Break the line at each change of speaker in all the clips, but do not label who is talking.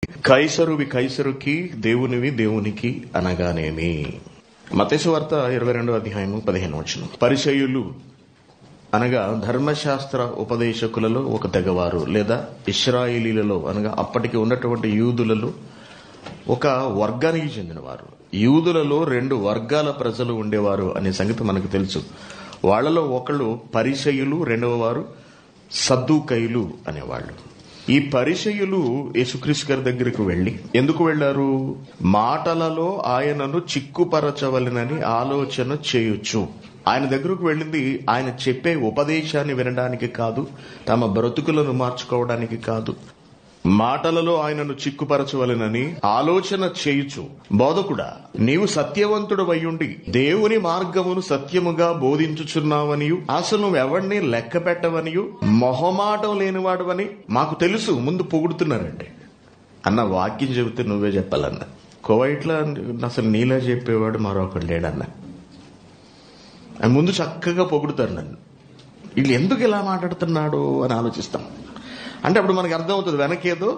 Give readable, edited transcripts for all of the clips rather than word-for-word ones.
కైసరువి కైసరుకి, దేవునివి దేవునికి అనగానేమి. మత్తయి సువార్త 22:15. పరిసయ్యులు అనగా ధర్మశాస్త్ర ఉపదేశకులలో ఒక తెగవారు, లేదా ఇశ్రాయేలీలలో అనగా అప్పటికి ఉన్నటువంటి యూదులలో ఒక వర్గానికి చెందినవారు. యూదులలో 2 వర్గాల ప్రజలు ఉండేవారు అనే సంగతి మనకు తెలుసు. వాళ్లలో ఒకళ్ళు పరిసయ్యులు, రెండవ వారు సద్దూకయ్యులు అనేవాళ్ళు. ఈ పరిసయ్యులు యేసుక్రీస్తు గారి దగ్గరికి వెళ్లి ఎందుకు వెళ్లారు? మాటలలో ఆయనను చిక్కుపరచవలెనని ఆలోచన చేయొచ్చు. ఆయన దగ్గరకు వెళ్ళింది ఆయన చెప్పే ఉపదేశాన్ని వినడానికి కాదు, తమ బ్రతుకులను మార్చుకోవడానికి కాదు. మాటలలో ఆయనను చిక్కుపరచవలెనని ఆలోచన చేయుచు, బోధకుడా, నీవు సత్యవంతుడు అయ్యుండి దేవుని మార్గమును సత్యముగా బోధించుచున్నావనియు, అసలు నువ్వెవరిని లెక్క పెట్టవనియు, మొహమాటం లేనివాడువని మాకు తెలుసు. ముందు పొగుడుతున్నారండి. అన్న వాక్యం చెబితే నువ్వే చెప్పాలన్న. కువైట్లో అసలు నీలా చెప్పేవాడు మరొకడు లేడన్న. ముందు చక్కగా పొగుడుతారు నన్ను. వీళ్ళు ఎందుకు ఇలా మాట్లాడుతున్నాడు అని ఆలోచిస్తాం. అంటే అప్పుడు మనకు అర్థమవుతుంది, వెనకేదో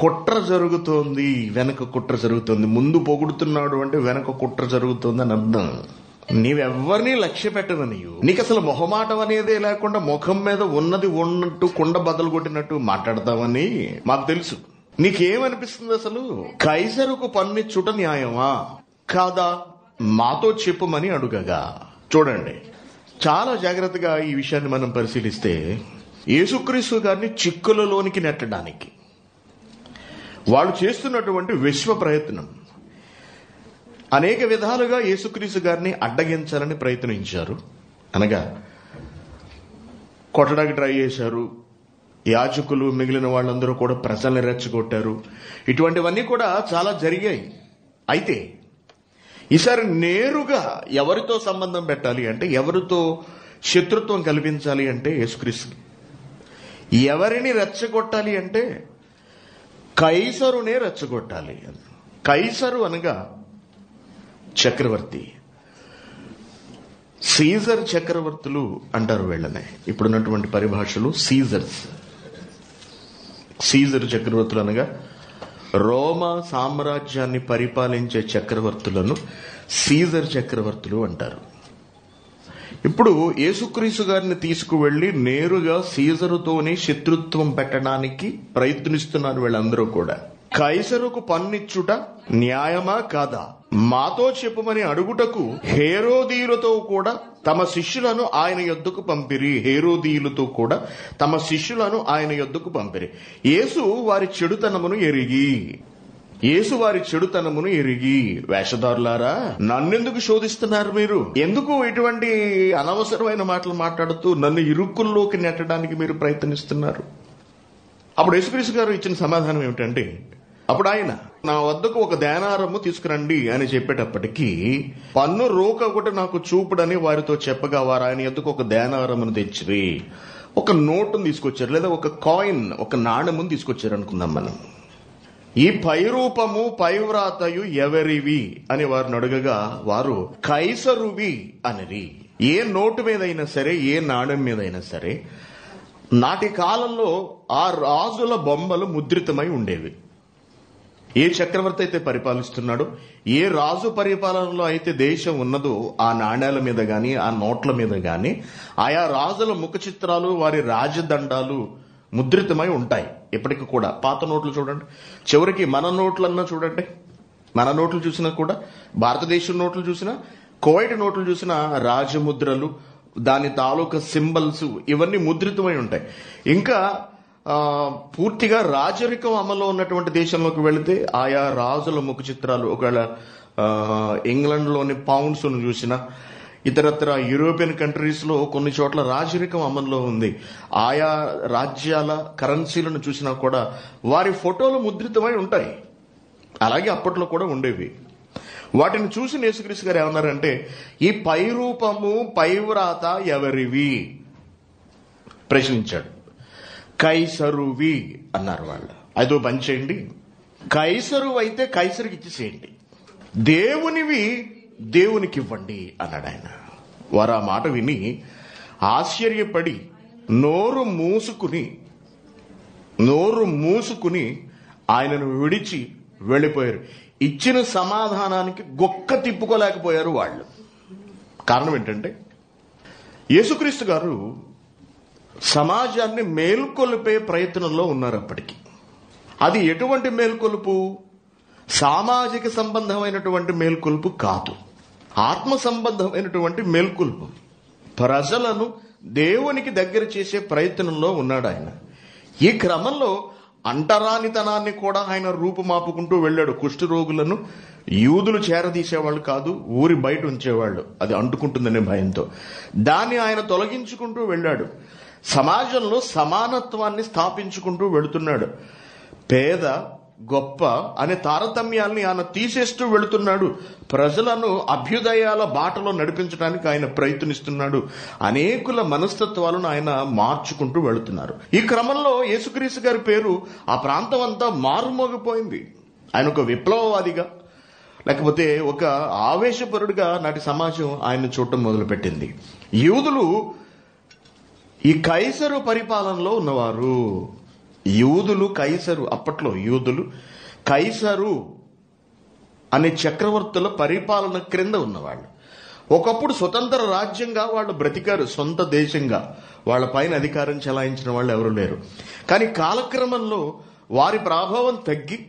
కుట్ర జరుగుతోంది, వెనక కుట్ర జరుగుతుంది. ముందు పొగుడుతున్నాడు అంటే వెనక కుట్ర జరుగుతుంది అని అర్థం. నీవెవ్వరినీ లక్ష్య పెట్టవని, నీకు అసలు మొహమాటం అనేదే లేకుండా ముఖం మీద ఉన్నది ఉన్నట్టు కుండ బద్దలు కొట్టినట్టు మాట్లాడతావని మాకు తెలుసు. నీకేమనిపిస్తుంది? అసలు కైసరుకు పన్నిచ్చుట న్యాయమా కాదా, మాతో చెప్పుమని అడుగగా. చూడండి, చాలా జాగ్రత్తగా ఈ విషయాన్ని మనం పరిశీలిస్తే, యేసుక్రీస్తు గారిని చిక్కులలోనికి నెట్టడానికి వాళ్ళు చేస్తున్నటువంటి విశ్వ ప్రయత్నం, అనేక విధాలుగా యేసుక్రీస్తు గారిని అడ్డగించాలని ప్రయత్నించారు. అనగా కొట్టడానికి ట్రై చేశారు. యాజకులు మిగిలిన వాళ్ళందరూ కూడా ప్రజల్ని రెచ్చగొట్టారు. ఇటువంటివన్నీ కూడా చాలా జరిగాయి. అయితే ఈసారి నేరుగా ఎవరితో సంబంధం పెట్టాలి అంటే, ఎవరితో శత్రుత్వం కల్పించాలి అంటే యేసుక్రీస్తు. ఎవరిని రెచ్చగొట్టాలి అంటే కైసరునే రెచ్చగొట్టాలి. కైసరు అనగా చక్రవర్తి. సీజర్ చక్రవర్తులు అంటారు వీళ్ళనే. ఇప్పుడున్నటువంటి పరిభాషలు సీజర్స్. సీజర్ చక్రవర్తులు అనగా రోమా సామ్రాజ్యాన్ని పరిపాలించే చక్రవర్తులను సీజర్ చక్రవర్తులు అంటారు. ఇప్పుడు యేసుక్రీస్తు గారిని తీసుకువెళ్లి నేరుగా సీజరుతోనే శత్రుత్వం పెట్టడానికి ప్రయత్నిస్తున్నారు వీళ్ళందరూ కూడా. కైసరుకు పన్నిచ్చుట న్యాయమా కాదా, మాతో చెప్పుమని అడుగుటకు హేరోదీయులతో కూడా తమ శిష్యులను ఆయన యొద్దకు పంపిరి. హేరోదీయులతో కూడా తమ శిష్యులను ఆయన యొద్దకు పంపిరి. యేసు వారి చెడుతనమును ఎరిగి, వేషధారులారా, నన్నెందుకు శోధిస్తున్నారు మీరు? ఎందుకు ఇటువంటి అనవసరమైన మాటలు మాట్లాడుతూ నన్ను ఇరుక్కుల్లోకి నెట్టడానికి మీరు ప్రయత్నిస్తున్నారు? అప్పుడు యేసుక్రీస్తు గారు ఇచ్చిన సమాధానం ఏమిటంటే, అప్పుడు ఆయన నా వద్దకు ఒక దేనారము తీసుకురండి అని చెప్పేటప్పటికీ, పన్ను రోక ఒకటి నాకు చూపుడని వారితో చెప్పగా, వారు ఆయన యొద్దకు ఒక దేనారమును తెచ్చిరి. ఒక నోటును తీసుకొచ్చారు, లేదా ఒక కాయిన్, ఒక నాణెమును తీసుకొచ్చారు అనుకుందాం మనం. ఈ పైరూపము పైవ్రాతయు ఎవరివి అని వారిని అడగగా, వారు కైసరువి అనిరి. ఏ నోటు మీదైనా సరే, ఏ నాణెం మీదైనా సరే నాటి కాలంలో ఆ రాజుల బొమ్మలు ముద్రితమై ఉండేవి. ఏ చక్రవర్తి అయితే పరిపాలిస్తున్నాడో, ఏ రాజు పరిపాలనలో అయితే దేశం ఉన్నదో, ఆ నాణ్యాల మీద గాని, ఆ నోట్ల మీద గాని ఆయా రాజుల ముఖ చిత్రాలు, వారి రాజదండాలు ముద్రితమై ఉంటాయి. ఇప్పటికి కూడా పాత నోట్లు చూడండి, చివరికి మన నోట్లన్నా చూడండి, మన నోట్లు చూసినా కూడా, భారతదేశం నోట్లు చూసినా, కువైట్ నోట్లు చూసినా రాజముద్రలు, దాని తాలూకా సింబల్స్ ఇవన్నీ ముద్రితమై ఉంటాయి. ఇంకా పూర్తిగా రాజరికం అమల్లో ఉన్నటువంటి దేశంలోకి వెళితే ఆయా రాజుల ముఖ చిత్రాలు, ఒకవేళ ఇంగ్లాండ్లోని పౌండ్స్ ను చూసినా, ఇతరత్ర యూరోపియన్ కంట్రీస్ లో కొన్ని చోట్ల రాజరికం అమల్లో ఉంది. ఆయా రాజ్యాల కరెన్సీలను చూసినా కూడా వారి ఫోటోలు ముద్రితమై ఉంటాయి. అలాగే అప్పట్లో కూడా ఉండేవి. వాటిని చూసి యేసుక్రీస్తు గారు ఏమన్నారంటే, ఈ పైరూపము పైవ్రాత ఎవరివి ప్రశ్నించాడు. కైసరువి అన్నారు వాళ్ళు. అదో పని చేయండి, కైసరు అయితే కైసరికి ఇచ్చేసేయండి, దేవునివి దేవునికి ఇవ్వండి అన్నాడు ఆయన. వారు ఆ మాట విని ఆశ్చర్యపడి నోరు మూసుకుని ఆయనను విడిచి వెళ్ళిపోయారు. ఇచ్చిన సమాధానానికి గొక్క తిప్పుకోలేకపోయారు వాళ్ళు. కారణం ఏంటంటే యేసుక్రీస్తు గారు సమాజాన్ని మేల్కొల్పే ప్రయత్నంలో ఉన్నారు అప్పటికి. అది ఎటువంటి మేల్కొలుపు? సామాజిక సంబంధమైనటువంటి మేల్కొలుపు కాదు, ఆత్మ సంబంధమైనటువంటి మేల్కొలుపు. ప్రజలను దేవునికి దగ్గర చేసే ప్రయత్నంలో ఉన్నాడు ఆయన. ఈ క్రమంలో అంటరానితనాన్ని కూడా ఆయన రూపుమాపుకుంటూ వెళ్ళాడు. కుష్ఠరోగులను యూదులు చేరదీసేవాళ్ళు కాదు, ఊరి బయట ఉంచేవాళ్ళు, అది అంటుకుంటుందనే భయంతో. దాన్ని ఆయన తొలగించుకుంటూ వెళ్ళాడు. సమాజంలో సమానత్వాన్ని స్థాపించుకుంటూ వెళుతున్నాడు. పేద గొప్ప అనే తారతమ్యాల్ని ఆయన తీసేస్తూ వెళుతున్నాడు. ప్రజలను అభ్యుదయాల బాటలో నడిపించడానికి ఆయన ప్రయత్నిస్తున్నాడు. అనేకుల మనస్తత్వాలను ఆయన మార్చుకుంటూ వెళుతున్నారు. ఈ క్రమంలో యేసుక్రీస్తు గారి పేరు ఆ ప్రాంతం అంతా మారుమోగిపోయింది. ఆయన ఒక విప్లవవాదిగా, లేకపోతే ఒక ఆవేశపరుడిగా నాటి సమాజం ఆయన చూడటం మొదలుపెట్టింది. యూదులు ఈ కైసరు పరిపాలనలో ఉన్నవారు. యూదులు కైసరు, అప్పట్లో యూదులు కైసరు అనే చక్రవర్తుల పరిపాలన క్రింద ఉన్నవాళ్ళు. ఒకప్పుడు స్వతంత్ర రాజ్యంగా వాళ్ళు బ్రతికారు, సొంత దేశంగా. వాళ్ళ పైన అధికారం చెలాయించిన వాళ్ళు ఎవరు లేరు. కానీ కాలక్రమంలో వారి ప్రభావం తగ్గి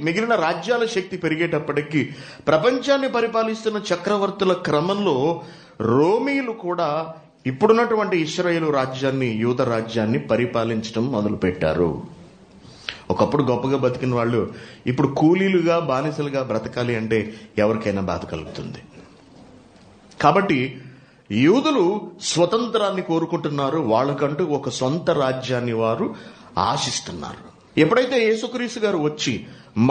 మిగిలిన రాజ్యాల శక్తి పెరిగేటప్పటికీ ప్రపంచాన్ని పరిపాలిస్తున్న చక్రవర్తుల క్రమంలో రోమీలు కూడా ఇప్పుడున్నటువంటి ఇశ్రాయేలు రాజ్యాన్ని, యూద రాజ్యాన్ని పరిపాలించడం మొదలుపెట్టారు. ఒకప్పుడు గొప్పగా బతికిన వాళ్ళు ఇప్పుడు కూలీలుగా, బానిసలుగా బ్రతకాలి అంటే ఎవరికైనా బాధ కలుగుతుంది. కాబట్టి యూదులు స్వతంత్రాన్ని కోరుకుంటున్నారు. వాళ్ళకంటూ ఒక సొంత రాజ్యాన్ని వారు ఆశిస్తున్నారు. ఎప్పుడైతే యేసుక్రీస్తు గారు వచ్చి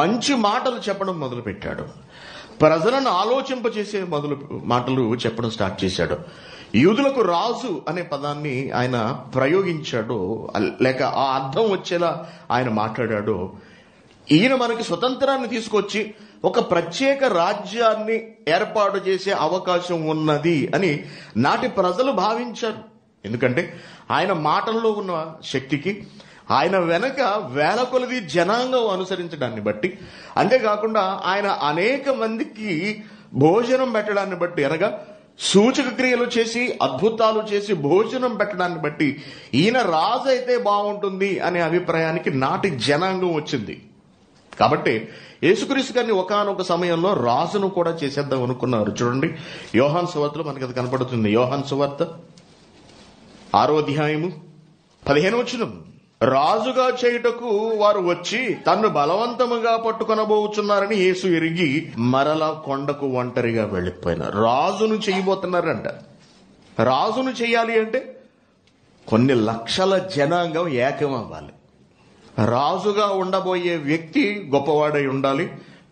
మంచి మాటలు చెప్పడం మొదలుపెట్టాడు, ప్రజలను ఆలోచింపచేసే మాటలు చెప్పడం స్టార్ట్ చేశాడు, యూదులకు రాజు అనే పదాన్ని ఆయన ప్రయోగించాడో, లేక ఆ అర్థం వచ్చేలా ఆయన మాట్లాడాడో, ఈయన మనకి స్వతంత్రాన్ని తీసుకొచ్చి ఒక ప్రత్యేక రాజ్యాన్ని ఏర్పాటు చేసే అవకాశం ఉన్నది అని నాటి ప్రజలు భావించారు. ఎందుకంటే ఆయన మాటల్లో ఉన్న శక్తికి, ఆయన వెనక వేల కొలది జనాంగం అనుసరించడాన్ని బట్టి, అంతేకాకుండా ఆయన అనేక మందికి భోజనం పెట్టడాన్ని బట్టి, అనగా సూచక క్రియలు చేసి అద్భుతాలు చేసి భోజనం పెట్టడాన్ని బట్టి ఈయన రాజు అయితే బాగుంటుంది అనే అభిప్రాయానికి నాటి జనాంగం వచ్చింది. కాబట్టి యేసుక్రీస్తు గారిని ఒకానొక సమయంలో రాజును కూడా చేసేద్దాం అనుకున్నారు. చూడండి, యోహాను సువార్తలో మనకి అది కనపడుతుంది. యోహాను సువార్త 6వ అధ్యాయము 15వ వచనం. రాజుగా చేయుటకు వారు వచ్చి తన్ను బలవంతముగా పట్టుకొనబోచున్నారని యేసు ఎరిగి మరలా కొండకు ఒంటరిగా వెళ్లిపోయినారు. రాజును చేయబోతున్నారంట. రాజును చేయాలి అంటే కొన్ని లక్షల జనాంగం ఏకమవ్వాలి. రాజుగా ఉండబోయే వ్యక్తి గొప్పవాడై ఉండాలి,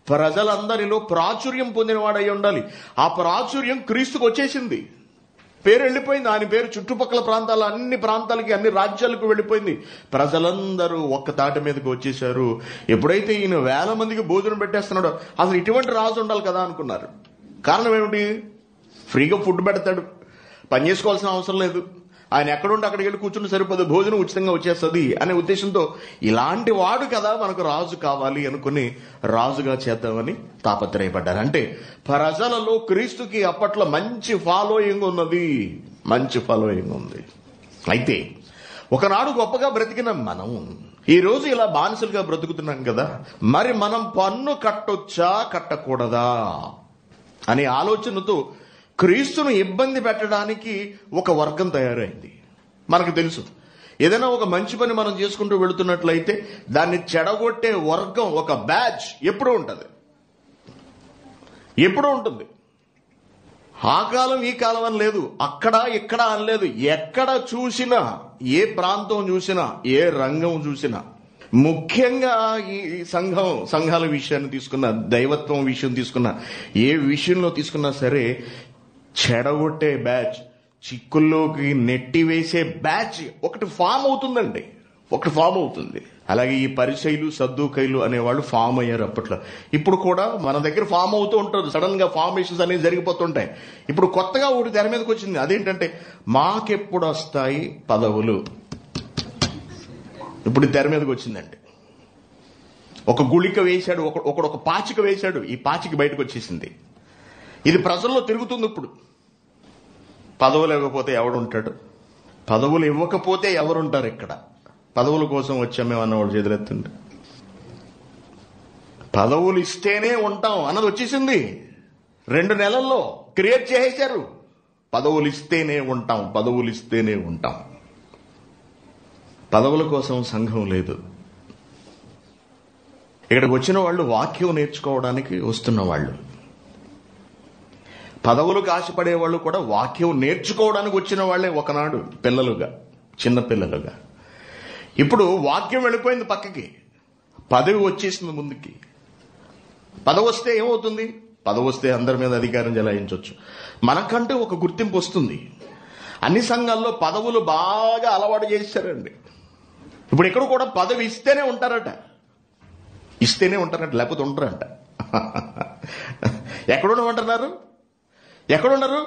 ప్రజలందరిలో ప్రాచుర్యం పొందినవాడై ఉండాలి. ఆ ప్రాచుర్యం క్రీస్తుకు వచ్చేసింది, పేరు వెళ్ళిపోయింది. ఆయన పేరు చుట్టుపక్కల ప్రాంతాల అన్ని ప్రాంతాలకి, అన్ని రాజ్యాలకు వెళ్ళిపోయింది. ప్రజలందరూ ఒక్క తాటి మీదకి వచ్చేశారు. ఎప్పుడైతే ఈయన వేల మందికి భోజనం పెట్టేస్తున్నాడో అసలు ఇటువంటి రాజు ఉండాలి కదా అనుకున్నారు. కారణం ఏమిటి? ఫ్రీగా ఫుడ్ పెడతాడు, పని చేసుకోవాల్సిన అవసరం లేదు, ఆయన ఎక్కడుంటే అక్కడికి వెళ్ళి కూర్చుని సరిపోదు, భోజనం ఉచితంగా వచ్చేస్తుంది అనే ఉద్దేశంతో ఇలాంటి వాడు కదా మనకు రాజు కావాలి అనుకుని రాజుగా చేద్దామని తాపత్రయపడ్డారు. అంటే ప్రజలలో క్రీస్తుకి అప్పట్లో మంచి ఫాలోయింగ్ ఉన్నది, మంచి ఫాలోయింగ్ ఉంది. అయితే ఒకనాడు గొప్పగా బ్రతికిన మనం ఈ రోజు ఇలా బానిసలుగా బ్రతుకుతున్నాం కదా, మరి మనం పన్ను కట్టొచ్చా కట్టకూడదా అనే ఆలోచనతో క్రీస్తును ఇబ్బంది పెట్టడానికి ఒక వర్గం తయారైంది. మనకు తెలుసు, ఏదైనా ఒక మంచి పని మనం చేసుకుంటూ వెళుతున్నట్లయితే దాన్ని చెడగొట్టే వర్గం, ఒక బ్యాచ్ ఎప్పుడూ ఉంటుంది. ఆ కాలం ఈ కాలం అని లేదు, అక్కడ ఇక్కడ అని లేదు. ఎక్కడ చూసినా, ఏ ప్రాంతం చూసినా, ఏ రంగం చూసినా, ముఖ్యంగా ఈ సంఘాల విషయాన్ని తీసుకున్న, దైవత్వం విషయం తీసుకున్న, ఏ విషయంలో తీసుకున్నా సరే చెడగొట్టే బ్యాచ్, చిక్కుల్లోకి నెట్టివేసే బ్యాచ్ ఒకటి ఫామ్ అవుతుందండి, ఒకటి ఫామ్ అవుతుంది. అలాగే ఈ పరిచయులు, సద్దూకైలు అనేవాళ్ళు ఫామ్ అయ్యారు అప్పట్లో. ఇప్పుడు కూడా మన దగ్గర ఫామ్ అవుతూ ఉంటారు, సడన్ గా ఫార్మేషన్స్ అనేవి జరిగిపోతుంటాయి. ఇప్పుడు కొత్తగా ఒకటి తెర మీదకి వచ్చింది, అదేంటంటే మాకెప్పుడు వస్తాయి పదవులు. ఇప్పుడు తెర మీదకి వచ్చిందండి. ఒక గుళిక వేశాడు, ఒక పాచిక వేశాడు, ఈ పాచిక బయటకు వచ్చేసింది. ఇది ప్రజల్లో తిరుగుతుంది. ఇప్పుడు పదవులు ఇవ్వకపోతే ఎవడుంటాడు? పదవులు ఇవ్వకపోతే ఎవరుంటారు? ఇక్కడ పదవుల కోసం వచ్చామేమన్న వాళ్ళు చేతులెత్తండి. పదవులు ఇస్తేనే ఉంటాం అన్నది వచ్చేసింది. 2 నెలల్లో క్రియేట్ చేసేశారు. పదవులు ఇస్తేనే ఉంటాం, పదవులు ఇస్తేనే ఉంటాం. పదవుల కోసం సంఘం లేదు. ఇక్కడికి వచ్చిన వాళ్ళు వాక్యం నేర్చుకోవడానికి వస్తున్న వాళ్ళు, పదవులకు ఆశపడే వాళ్ళు కూడా వాక్యం నేర్చుకోవడానికి వచ్చిన వాళ్ళే ఒకనాడు పిల్లలుగా, చిన్న పిల్లలుగా. ఇప్పుడు వాక్యం వెళ్ళిపోయింది పక్కకి, పదవి వచ్చేసింది ముందుకి. పదవి వస్తే ఏమవుతుంది? పదవి వస్తే అందరి మీద అధికారం చెలాయించవచ్చు. మనకంటూ ఒక గుర్తింపు వస్తుంది. అన్ని సంఘాల్లో పదవులు బాగా అలవాటు చేశారండి. ఇప్పుడు ఇక్కడ కూడా పదవి ఇస్తేనే ఉంటారట, ఇస్తేనే ఉంటారట, లేకపోతే ఉంటారంట. ఎక్కడుండమంటున్నారు? ఎక్కడున్నారు?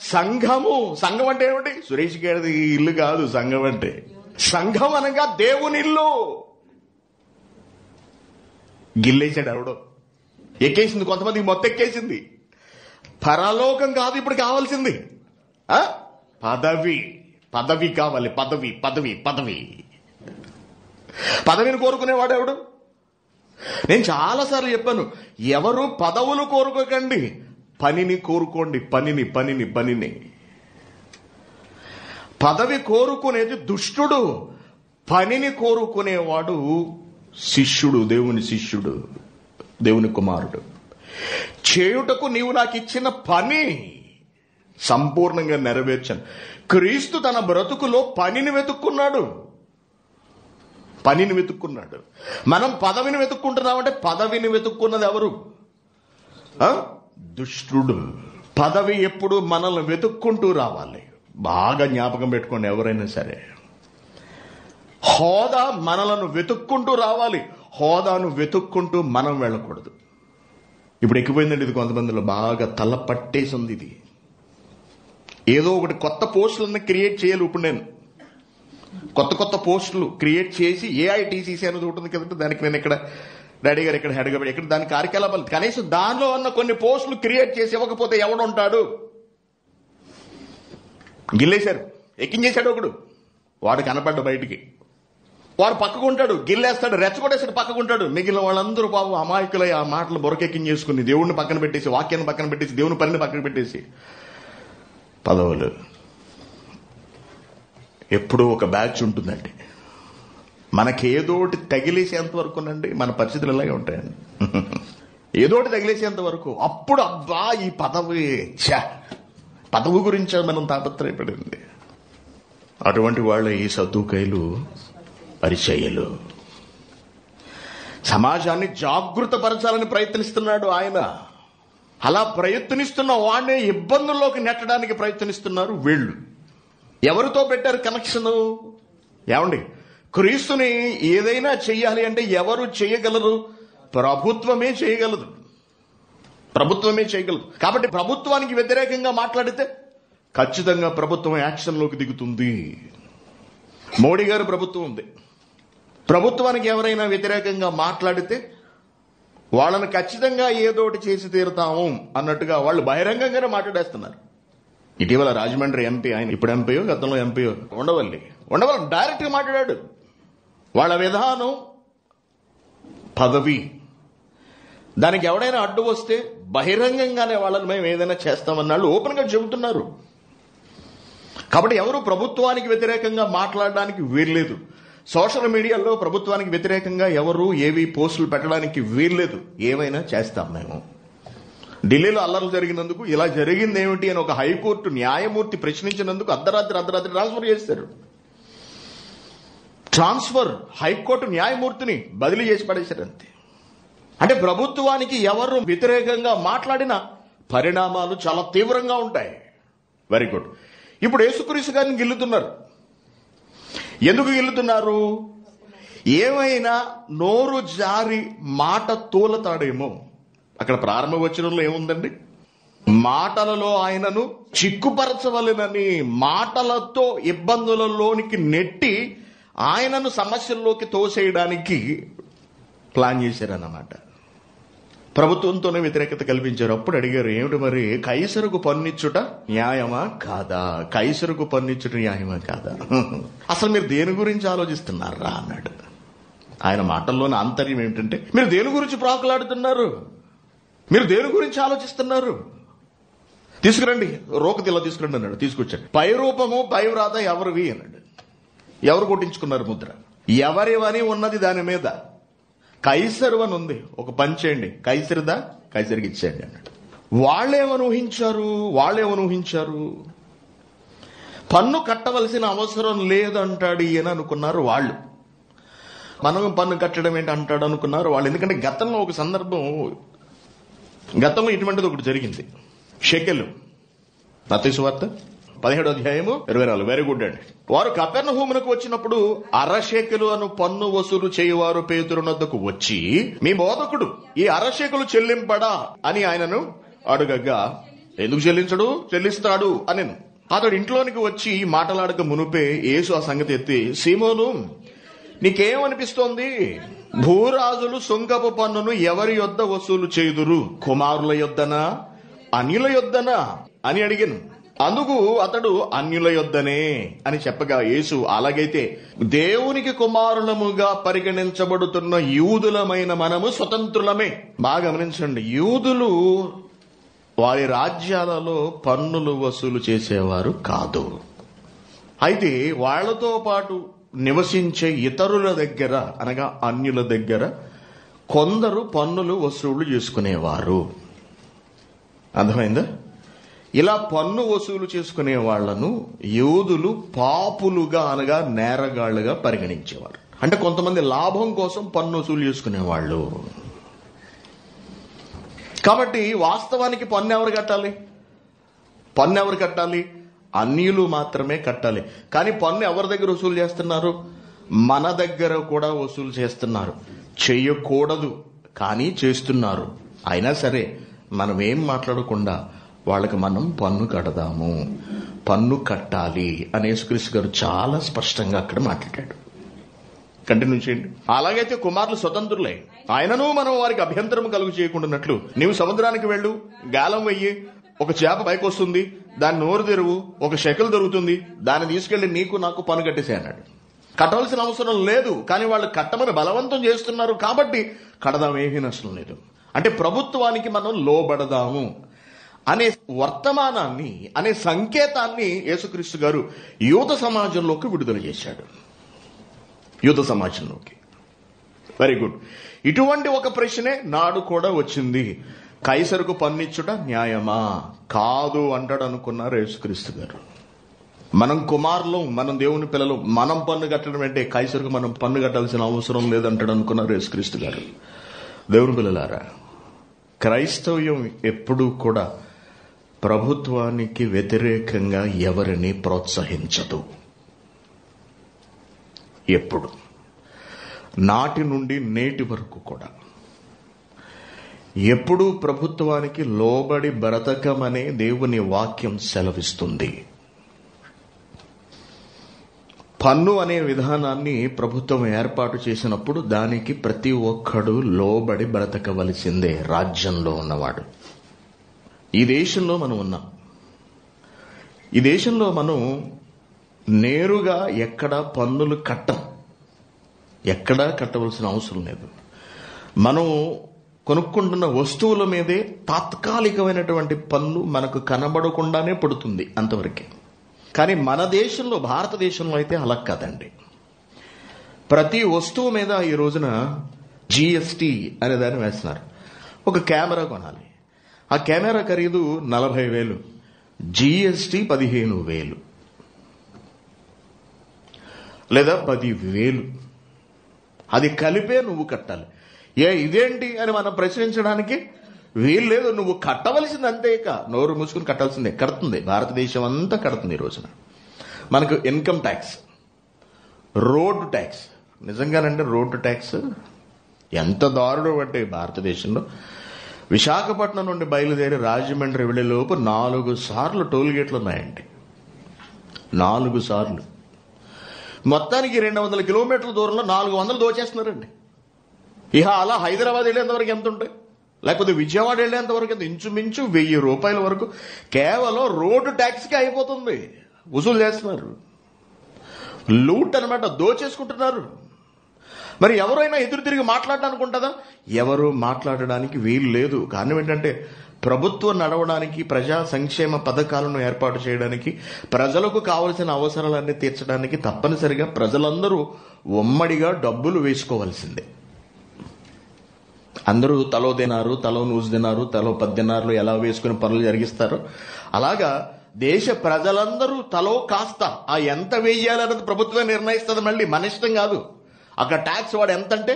సంఘము. సంఘం అంటే ఏమిటి? సురేష్ గారిది ఇల్లు కాదు సంఘం అంటే. సంఘం అనగా దేవుని ఇల్లు. గిల్లేశాడు ఎవడో, ఎక్కేసింది కొంతమందికి, మొత్తం ఎక్కేసింది. పరలోకం కాదు ఇప్పుడు కావాల్సింది, పదవి. పదవి కావాలి, పదవి పదవి పదవి. పదవిని కోరుకునేవాడు ఎవడు? నేను చాలాసార్లు చెప్పాను, ఎవరు పదవులు కోరుకోకండి, పనిని కోరుకోండి. పనిని పనిని పనిని. పదవి కోరుకునేది దుష్టుడు, పనిని కోరుకునేవాడు శిష్యుడు, దేవుని శిష్యుడు, దేవుని కుమారుడు. చేయుటకు నీవు నాకు ఇచ్చిన పని సంపూర్ణంగా నెరవేర్చాను. క్రీస్తు తన బ్రతుకులో పనిని వెతుక్కున్నాడు, పనిని వెతుక్కున్నాడు. మనం పదవిని వెతుక్కుంటున్నామంటే పదవిని వెతుక్కున్నది ఎవరు? దుష్టుడు. పదవి ఎప్పుడు మనల్ని వెతుక్కుంటూ రావాలి. బాగా జ్ఞాపకం పెట్టుకోండి ఎవరైనా సరే. హోదా మనలను వెతుక్కుంటూ రావాలి, హోదాను వెతుక్కుంటూ మనం వెళ్ళకూడదు. ఇప్పుడు ఎక్కిపోయిందండి ఇది, కొంతమందిలో బాగా తల పట్టేసి ఉంది ఇది. ఏదో ఒకటి కొత్త పోస్టులను క్రియేట్ చేయాలి. ఇప్పుడు నేను కొత్త పోస్టులు క్రియేట్ చేసి ఏఐటీసీసీ అనేది ఉంటుంది కదంటే, దానికి నేను ఇక్కడ డాడీ గారు ఇక్కడ హెడ్గా పెట్టి ఇక్కడ దాని కార్యకలాపాలు కనీసం దానిలో ఉన్న కొన్ని పోస్టులు క్రియేట్ చేసి ఇవ్వకపోతే ఎవడుంటాడు? గిల్లేశారు, ఎక్కించేశాడు ఒకడు, వాడు కనపడ్డ బయటికి, వాడు పక్కకుంటాడు, గిల్లేస్తాడు, రెచ్చగొట్టేస్తాడు, పక్కకుంటాడు. మిగిలిన వాళ్ళందరూ పాపం అమాయకులై ఆ మాటలు బొరకెక్కించేసుకుని దేవుడిని పక్కన పెట్టేసి, వాక్యాన్ని పక్కన పెట్టేసి, దేవుని పనిని పక్కన పెట్టేసి పదవులు. ఎప్పుడూ ఒక బ్యాచ్ ఉంటుందండి, మనకేదోటి తగిలేసేంత వరకునండి మన పరిస్థితులు ఇలాగే ఉంటాయండి. ఏదోటి తగిలేసేంత వరకు, అప్పుడు అబ్బా ఈ పదవి, పదవి గురించి మనం తాపత్రయపడింది. అటువంటి వాళ్ళ ఈ సద్దుకైలు, పరిచయలు. సమాజాన్ని జాగృతపరచాలని ప్రయత్నిస్తున్నాడు ఆయన. అలా ప్రయత్నిస్తున్న వాడిని ఇబ్బందుల్లోకి నెట్టడానికి ప్రయత్నిస్తున్నారు వీళ్ళు. ఎవరితో పెట్టారు కనెక్షన్? ఏమండి, క్రీస్తుని ఏదైనా చెయ్యాలి అంటే ఎవరు చేయగలరు? ప్రభుత్వమే చేయగలదు, ప్రభుత్వమే చేయగలదు. కాబట్టి ప్రభుత్వానికి వ్యతిరేకంగా మాట్లాడితే ఖచ్చితంగా ప్రభుత్వం యాక్షన్లోకి దిగుతుంది. మోడీ గారు ప్రభుత్వం ఉంది, ప్రభుత్వానికి ఎవరైనా వ్యతిరేకంగా మాట్లాడితే వాళ్ళని ఖచ్చితంగా ఏదోటి చేసి తీరుతాము అన్నట్టుగా వాళ్ళు బహిరంగంగానే మాట్లాడేస్తున్నారు. ఇటీవల రాజమండ్రి ఎంపీ, ఆయన ఇప్పుడు ఎంపీయో గతంలో ఎంపీయో, ఉండవల్లి డైరెక్ట్గా మాట్లాడాడు. వాళ్ళ విధానం పదవి, దానికి ఎవడైనా అడ్డు వస్తే బహిరంగంగానే వాళ్ళని మేము ఏదైనా చేస్తామన్నాళ్ళు ఓపెన్ గా చెబుతున్నారు. కాబట్టి ఎవరు ప్రభుత్వానికి వ్యతిరేకంగా మాట్లాడడానికి వీల్లేదు. సోషల్ మీడియాలో ప్రభుత్వానికి వ్యతిరేకంగా ఎవరు ఏవి పోస్టులు పెట్టడానికి వీల్లేదు. ఏమైనా చేస్తాం మేము. ఢిల్లీలో అల్లర్లు జరిగినందుకు ఇలా జరిగింది ఏమిటి అని ఒక హైకోర్టు న్యాయమూర్తి ప్రశ్నించినందుకు అర్ధరాత్రి ట్రాన్స్ఫర్ చేస్తారు. హైకోర్టు న్యాయమూర్తిని బదిలీ చేసి పడేశారు అంతే. అంటే ప్రభుత్వానికి ఎవరు వ్యతిరేకంగా మాట్లాడినా పరిణామాలు చాలా తీవ్రంగా ఉంటాయి. Very good. ఇప్పుడు యేసుక్రీస్తు గారిని గిల్లుతున్నారు. ఎందుకు గిల్లుతున్నారు? ఏమైనా నోరు జారి మాట తూలతాడేమో. అక్కడ ప్రారంభ వచనంలో ఏముందండి? మాటలలో ఆయనను చిక్కుపరచవలెనని, మాటలతో ఇబ్బందులలోనికి నెట్టి ఆయనను సమస్యల్లోకి తోసేయడానికి ప్లాన్ చేశారన్నమాట. ప్రభుత్వంతోనే వ్యతిరేకత కల్పించారు. అప్పుడు అడిగారు, ఏమిటి మరి కైసరుకు పన్నిచ్చుట న్యాయమా కాదా? కైసరుకు పన్నిచ్చుట న్యాయమా కాదా? అసలు మీరు దేని గురించి ఆలోచిస్తున్నారా అన్నాడు. ఆయన మాటల్లోని ఆంతర్యం ఏమిటంటే, మీరు దేని గురించి ప్రాకులాడుతున్నారు? మీరు దేని గురించి ఆలోచిస్తున్నారు? తీసుకురండి, రోకతిలా తీసుకురండి అన్నాడు. తీసుకొచ్చాడు. పై రూపము పై వ్రాత ఎవరివి అన్నాడు. ఎవరు కొట్టించుకున్నారు ముద్ర? ఎవరివని ఉన్నది దాని మీద కైసరు అని ఉంది. ఒక పని చేయండి, కైసరిదా కైసరికి ఇచ్చేయండి అన్నాడు. వాళ్ళేమని ఊహించారు? పన్ను కట్టవలసిన అవసరం లేదంటాడు ఈయన అనుకున్నారు వాళ్ళు. మనం పన్ను కట్టడం ఏంటి అంటాడు అనుకున్నారు వాళ్ళు. ఎందుకంటే గతంలో ఒక సందర్భం, గతంలో ఇటువంటిది ఒకటి జరిగింది. షెకెలు, మత్తయి సువార్త 17వ అధ్యాయము 24. వెరీ గుడ్ అండి. వారు కపెర్నహూమునకు వచ్చినప్పుడు అరషేకెలు అను పన్ను వసూలు చేయువారు పేతురునొద్దకు వచ్చి, మీ బోధకుడు ఈ అరషేకులు చెల్లింపడా అని ఆయనను అడుగగా, ఎందుకు చెల్లించడు? చెల్లిస్తాడు అని. అతడు ఇంట్లోనికి వచ్చి మాటలాడక మునుపే యేసు ఆ సంగతి ఎత్తి, సీమోను, నీకేమనిపిస్తోంది? భూరాజులు సుంకపు పన్నును ఎవరి యొద్ద వసూలు చేయుదురు? కుమారుల యొద్దనా అన్యుల యొద్దనా అని అడిగాను. అందుకు అతడు అన్యుల యొద్దనే అని చెప్పగా యేసు, అలాగైతే దేవునికి కుమారులముగా పరిగణించబడుతున్న యూదులమైన మనము స్వతంత్రులమే. బాగా గమనించండి, యూదులు వారి రాజ్యాలలో పన్నులు వసూలు చేసేవారు కాదు. అయితే వాళ్లతో పాటు నివసించే ఇతరుల దగ్గర, అనగా అన్యుల దగ్గర కొందరు పన్నులు వసూలు చేసుకునేవారు. అర్థమైందా? ఇలా పన్ను వసూలు చేసుకునే వాళ్లను యూదులు పాపులుగా, అనగా నేరగాళ్లుగా పరిగణించేవారు. అంటే కొంతమంది లాభం కోసం పన్ను వసూలు చేసుకునేవాళ్ళు. కాబట్టి వాస్తవానికి పన్ను ఎవరు కట్టాలి? అన్యులు మాత్రమే కట్టాలి. కానీ పన్ను ఎవరి దగ్గర వసూలు చేస్తున్నారు? మన దగ్గర కూడా వసూలు చేస్తున్నారు. చెయ్యకూడదు కానీ చేస్తున్నారు. అయినా సరే మనం ఏం మాట్లాడకుండా వాళ్ళకి మనం పన్ను కడదాము, పన్ను కట్టాలి అని యేసుక్రీస్తు గారు చాలా స్పష్టంగా అక్కడ మాట్లాడాడు. కంటిన్యూ చేయండి. అలాగైతే కుమారులు స్వతంత్రులే, ఆయనను మనం వారికి అభ్యంతరం కలుగు చేయకుండాన్నట్లు నీవు సముద్రానికి వెళ్ళు, గాలం వెయ్యి, ఒక చేప పైకి వస్తుంది, దాన్ని నోరు తెరువు, ఒక షెకల్ దొరుకుతుంది, దాన్ని తీసుకెళ్లి నీకు నాకు పన్ను కట్టేసే అన్నాడు. కట్టవలసిన అవసరం లేదు, కానీ వాళ్ళు కట్టమని బలవంతం చేస్తున్నారు కాబట్టి కడదాం, ఏమీ నష్టం లేదు. అంటే ప్రభుత్వానికి మనం లోబడదాము అనే వర్తమానాన్ని, అనే సంకేతాన్ని యేసుక్రీస్తు గారు యూద సమాజంలోకి విడుదల చేశాడు. యూద సమాజంలోకి. Very good. ఇటువంటి ఒక ప్రశ్నే నాడు కూడా వచ్చింది. కైసరుకు పన్నిచ్చుట న్యాయమా కాదు అంటాడు అనుకున్నారు యేసుక్రీస్తు గారు. మనం కుమారులు, మనం దేవుని పిల్లలు, మనం పన్ను కట్టడం అంటే కైసరుకు మనం పన్ను కట్టాల్సిన అవసరం లేదంటాడు అనుకున్నారు యేసుక్రీస్తు గారు. దేవుని పిల్లలారా, క్రైస్తవ్యం ఎప్పుడూ కూడా ప్రభుత్వానికి వ్యతిరేకంగా ఎవరిని ప్రోత్సహించదు. ఎప్పుడు, నాటి నుండి నేటి వరకు కూడా ఎప్పుడూ ప్రభుత్వానికి లోబడి బ్రతకమనే దేవుని వాక్యం సెలవిస్తుంది. పన్ను అనే విధానాన్ని ప్రభుత్వం ఏర్పాటు చేసినప్పుడు దానికి ప్రతి ఒక్కడు లోబడి బ్రతకవలసిందే. రాజ్యంలో ఉన్నవాడు. ఈ దేశంలో మనం ఉన్నాం. ఈ దేశంలో మనం నేరుగా ఎక్కడా పన్నులు ఎక్కడా కట్టవలసిన అవసరం లేదు. మనం కొనుక్కుంటున్న వస్తువుల మీదే తాత్కాలికమైనటువంటి పన్ను మనకు కనబడకుండానే పడుతుంది, అంతవరకే. కానీ మన దేశంలో, భారతదేశంలో అయితే అలా కాదండి. ప్రతి వస్తువు మీద ఈ రోజున GST అనే దాన్ని వేస్తున్నారు. ఒక కెమెరా కొనాలి, ఆ కెమెరా ఖరీదు 40,000, GST 15,000 లేదా 10,000. అది కలిపే నువ్వు కట్టాలి. ఇదేంటి అని మనం ప్రశ్నించడానికి వీలు లేదు. నువ్వు కట్టవలసింది అంతే. నోరు మూసుకుని కట్టాల్సిందే. కడుతుంది, భారతదేశం అంతా కడుతుంది. ఈ రోజున మనకు ఇన్కమ్ ట్యాక్స్, రోడ్డు ట్యాక్స్, నిజంగానంటే రోడ్డు ట్యాక్స్ ఎంత దారుణం అంటే భారతదేశంలో విశాఖపట్నం నుండి బయలుదేరి రాజమండ్రి వెళ్లే లోపు 4 సార్లు టోల్ గేట్లు ఉన్నాయండి. 4 సార్లు. మొత్తానికి 200 కిలోమీటర్ల దూరంలో 400 దోచేస్తున్నారండి. ఇక అలా హైదరాబాద్ వెళ్ళేంతవరకు ఎంత ఉంటాయి, లేకపోతే విజయవాడ వెళ్ళేంతవరకు ఎంత, ఇంచుమించు 1000 రూపాయల వరకు కేవలం రోడ్డు ట్యాక్స్కి అయిపోతుంది. వసూలు చేస్తున్నారు. లూట్ అనమాట, దోచేసుకుంటున్నారు. మరి ఎవరైనా ఎదురు తిరిగి మాట్లాడడానికి ఉంటుందా? ఎవరు మాట్లాడడానికి వీలు లేదు. కారణం ఏంటంటే ప్రభుత్వం నడవడానికి, ప్రజా సంక్షేమ పథకాలను ఏర్పాటు చేయడానికి, ప్రజలకు కావలసిన అవసరాలన్నీ తీర్చడానికి తప్పనిసరిగా ప్రజలందరూ ఉమ్మడిగా డబ్బులు వేసుకోవాల్సిందే. అందరూ తలో దినారు, తలో నూజు దినారు, తలో 10 దినార్లు ఎలా వేసుకుని పనులు జరిగిస్తారు. అలాగా దేశ ప్రజలందరూ తలో కాస్త ఆ ఎంత వేయాలన్నది ప్రభుత్వం నిర్ణయిస్తుంది. మళ్ళీ మన ఇష్టం కాదు. అక్కడ ట్యాక్స్ వాడు ఎంత అంటే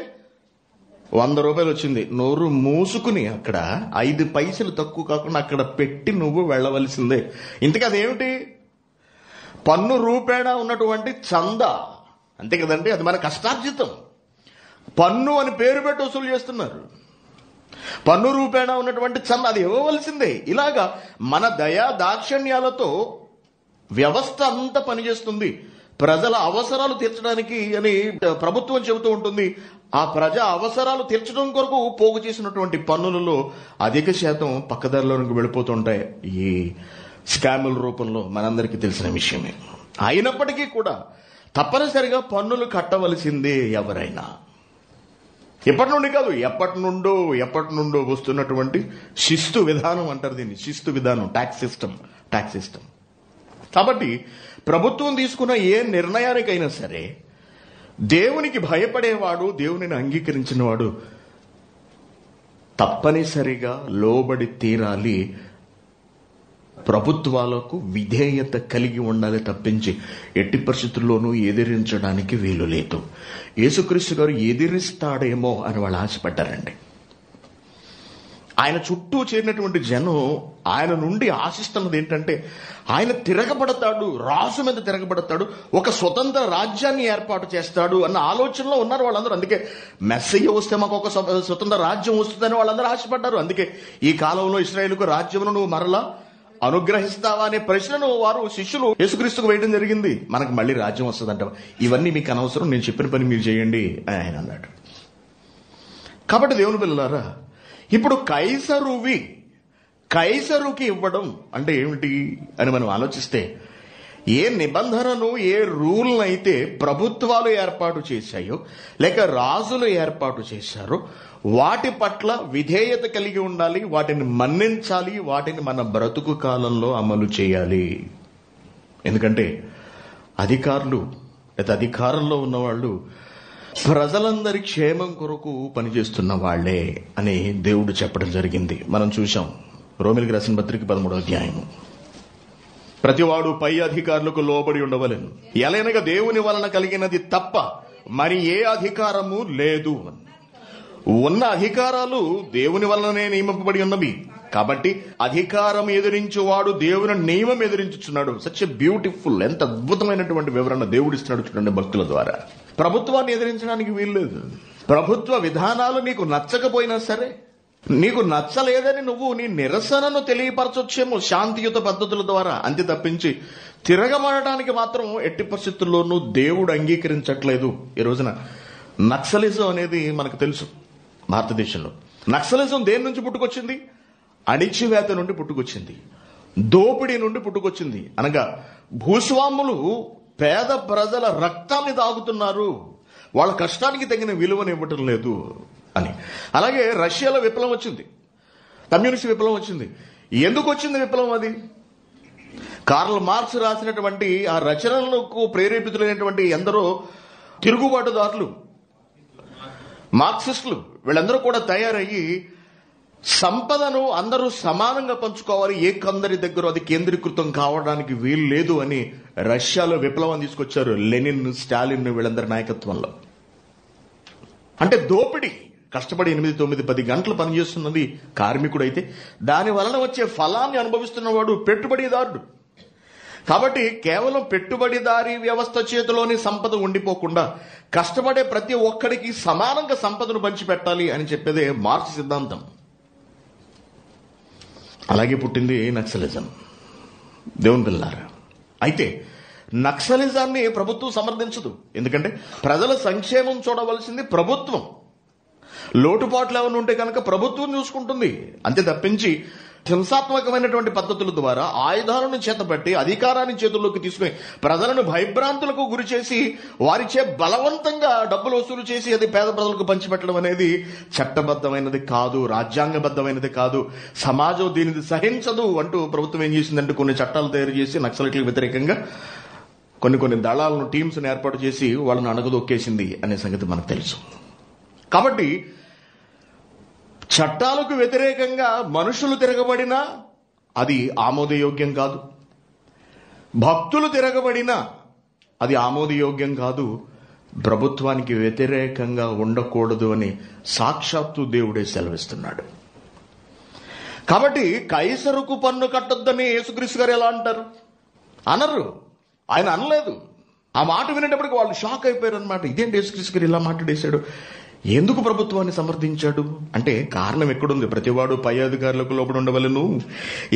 100 రూపాయలు వచ్చింది, నోరు మూసుకుని అక్కడ 5 పైసలు తక్కువ కాకుండా అక్కడ పెట్టి నువ్వు వెళ్ళవలసిందే. ఇంతకీ అదేమిటి? పన్ను రూపేణా ఉన్నటువంటి చందా, అంతే కదండి. అది మన కష్టార్జితం. పన్ను అని పేరు పెట్టి వసూలు చేస్తున్నారు. పన్ను రూపేణా ఉన్నటువంటి చందా అది ఇవ్వవలసిందే. ఇలాగా మన దయా దాక్షిణ్యాలతో వ్యవస్థ అంతా పనిచేస్తుంది. ప్రజల అవసరాలు తీర్చడానికి అని ప్రభుత్వం చెబుతూ ఉంటుంది. ఆ ప్రజా అవసరాలు తీర్చడం కొరకు పోగు చేసినటువంటి పన్నులలో అధిక శాతం పక్కదారిలోనికి వెళ్ళిపోతుంటాయి ఈ స్కాముల రూపంలో, మనందరికీ తెలిసిన విషయమే. అయినప్పటికీ కూడా తప్పనిసరిగా పన్నులు కట్టవలసిందే ఎవరైనా. ఎప్పటి నుండి కాదు, ఎప్పటి నుండో వస్తున్నటువంటి శిస్తు విధానం అంటారు దీన్ని. శిస్తు విధానం, ట్యాక్స్ సిస్టమ్. కాబట్టి ప్రభుత్వం తీసుకున్న ఏ నిర్ణయానికైనా సరే దేవునికి భయపడేవాడు, దేవునిని అంగీకరించిన వాడు తప్పనిసరిగా లోబడి తీరాలి. ప్రభుత్వాలకు విధేయత కలిగి ఉండాలి తప్పించి ఎట్టి పరిస్థితుల్లోనూ ఎదిరించడానికి వీలు లేదు. యేసుక్రీస్తు గారు ఎదిరిస్తాడేమో అని వాళ్ళు ఆశపడ్డారండి. ఆయన చుట్టూ చేరినటువంటి జనం ఆయన నుండి ఆశిస్తున్నది ఏంటంటే ఆయన తిరగబడతాడు, రాజు మీద తిరగబడతాడు, ఒక స్వతంత్ర రాజ్యాన్ని ఏర్పాటు చేస్తాడు అన్న ఆలోచనలో ఉన్నారు వాళ్ళందరూ. అందుకే మెస్సయ్య వస్తే మాకు ఒక స్వతంత్ర రాజ్యం వస్తుందని వాళ్ళందరూ ఆశపడ్డారు. అందుకే ఈ కాలంలో ఇశ్రాయేలుకు రాజ్యమును నువ్వు మరలా అనుగ్రహిస్తావా అనే ప్రశ్నను వారు శిష్యులు యేసుక్రీస్తుకు వేయడం జరిగింది. మనకు మళ్ళీ రాజ్యం వస్తుందంట. ఇవన్నీ మీకు అనవసరం, నేను చెప్పిన పని మీరు చేయండి అని ఆయన అన్నాడు. కాబట్టి దేవుని పిల్లలారా, ఇప్పుడు కైసరుకి ఇవ్వడం అంటే ఏమిటి అని మనం ఆలోచిస్తే, ఏ నిబంధనను, ఏ రూల్ని అయితే ప్రభుత్వాలు ఏర్పాటు చేశాయో లేక రాజులు ఏర్పాటు చేశారో వాటి పట్ల విధేయత కలిగి ఉండాలి, వాటిని మన్నించాలి, వాటిని మన బ్రతుకు కాలంలో అమలు చేయాలి. ఎందుకంటే అధికారులు లేదా అధికారంలో ఉన్నవాళ్ళు ప్రజలందరి క్షేమం కొరకు పనిచేస్తున్న వాళ్లే అని దేవుడు చెప్పడం జరిగింది. మనం చూశాం రోమిలికి రాసిన పత్రిక 13వ అధ్యాయము. ప్రతివాడు పై అధికారులకు లోబడి ఉండవలెను, ఎలైనగా దేవుని వలన కలిగినది తప్ప మరి ఏ అధికారము లేదు. ఉన్న అధికారాలు దేవుని వలననే నియమింపబడి ఉన్నవి. కాబట్టి అధికారం ఎదిరించువాడు దేవుని నియమం ఎదిరించుచున్నాడు. సచ్ ఎ బ్యూటిఫుల్, ఎంత అద్భుతమైనటువంటి వివరణ దేవుడిస్తున్నాడు చూడండి భక్తుల ద్వారా. ప్రభుత్వాన్ని ఎదిరించడానికి వీల్లేదు. ప్రభుత్వ విధానాలు నీకు నచ్చకపోయినా సరే, నీకు నచ్చలేదని నువ్వు నీ నిరసనను తెలియపరచొచ్చేమో శాంతియుత పద్ధతుల ద్వారా, అంతే తప్పించి తిరగబడటానికి మాత్రం ఎట్టి పరిస్థితుల్లోనూ దేవుడు అంగీకరించట్లేదు. ఈ రోజున నక్సలిజం అనేది మనకు తెలుసు. భారతదేశంలో నక్సలిజం దేని నుంచి పుట్టుకొచ్చింది? అణిచివేత నుండి పుట్టుకొచ్చింది, దోపిడీ నుండి పుట్టుకొచ్చింది. అనగా భూస్వాములు పేద ప్రజల రక్తాన్ని తాగుతున్నారు, వాళ్ళ కష్టానికి తగిన విలువను ఇవ్వటం లేదు అని. అలాగే రష్యాలో విప్లవం వచ్చింది, కమ్యూనిస్ట్ విప్లవం వచ్చింది. ఎందుకు వచ్చింది విప్లవం? అది కార్ల్ మార్క్స్ రాసినటువంటి ఆ రచనలకు ప్రేరేపితులైనటువంటి ఎందరో తిరుగుబాటుదారులు, మార్క్సిస్టులు, వీళ్ళందరూ కూడా తయారయ్యి సంపదను అందరూ సమానంగా పంచుకోవాలి, ఏ కొందరి దగ్గర అది కేంద్రీకృతం కావడానికి వీలు లేదు అని రష్యాలో విప్లవం తీసుకొచ్చారు. లెనిన్, స్టాలిన్ వీళ్ళందరి నాయకత్వంలో. అంటే దోపిడీ. కష్టపడి 8, 9, 10 గంటలు పనిచేస్తున్నది కార్మికుడైతే దాని వలన వచ్చే ఫలాన్ని అనుభవిస్తున్నవాడు పెట్టుబడిదారుడు. కాబట్టి కేవలం పెట్టుబడిదారీ వ్యవస్థ చేతిలోని సంపద ఉండిపోకుండా కష్టపడే ప్రతి ఒక్కడికి సమానంగా సంపదను పంచిపెట్టాలి అని చెప్పేదే మార్క్స్ సిద్ధాంతం. అలాగే పుట్టింది నక్సలిజం. దేవుని పిల్లారా, అయితే నక్సలిజాన్ని ప్రభుత్వం సమర్థించదు. ఎందుకంటే ప్రజల సంక్షేమం చూడవలసింది ప్రభుత్వం. లోటుపాట్లు ఏమైనా ఉంటే కనుక ప్రభుత్వం చూసుకుంటుంది, అంతే తప్పించి హింసాత్మకమైనటువంటి పద్ధతుల ద్వారా ఆయుధాలను చేతబట్టి అధికారాన్ని చేతుల్లోకి తీసుకుని ప్రజలను భయభ్రాంతులకు గురి చేసి వారిచే బలవంతంగా డబ్బులు వసూలు చేసి అది పేద ప్రజలకు పంచిపెట్టడం అనేది చట్టబద్ధమైనది కాదు, రాజ్యాంగబద్ధమైనది కాదు. సమాజం దీనిని సహించదు అంటూ ప్రభుత్వం ఏం చేసిందంటే కొన్ని చట్టాలు తయారు చేసి నక్సలైట్లకు వ్యతిరేకంగా కొన్ని దళాలను, టీమ్స్ని ఏర్పాటు చేసి వాళ్ళని అణగదొక్కేసింది అనే సంగతి మనకు తెలుసు. కాబట్టి చట్టాలకు వ్యతిరేకంగా మనుషులు తిరగబడినా అది ఆమోదయోగ్యం కాదు, భక్తులు తిరగబడినా అది ఆమోదయోగ్యం కాదు, ప్రభుత్వానికి వ్యతిరేకంగా ఉండకూడదు అని సాక్షాత్తు దేవుడే సెలవిస్తున్నాడు. కాబట్టి కైసరుకు పన్ను కట్టొద్దని యేసుక్రీస్తు గారు ఎలా అంటారు? అనరు, ఆయన అనలేదు. ఆ మాట వినేటప్పటికి వాళ్ళు షాక్ అయిపోయారు అనమాట. ఇదేంటి యేసుక్రీస్తు గారు ఇలా మాట్లాడేశాడు, ఎందుకు ప్రభుత్వాన్ని సమర్థించాడు అంటే కారణం ఎక్కడుంది? ప్రతివాడు పై అధికారులకు లోబడి ఉండవలను,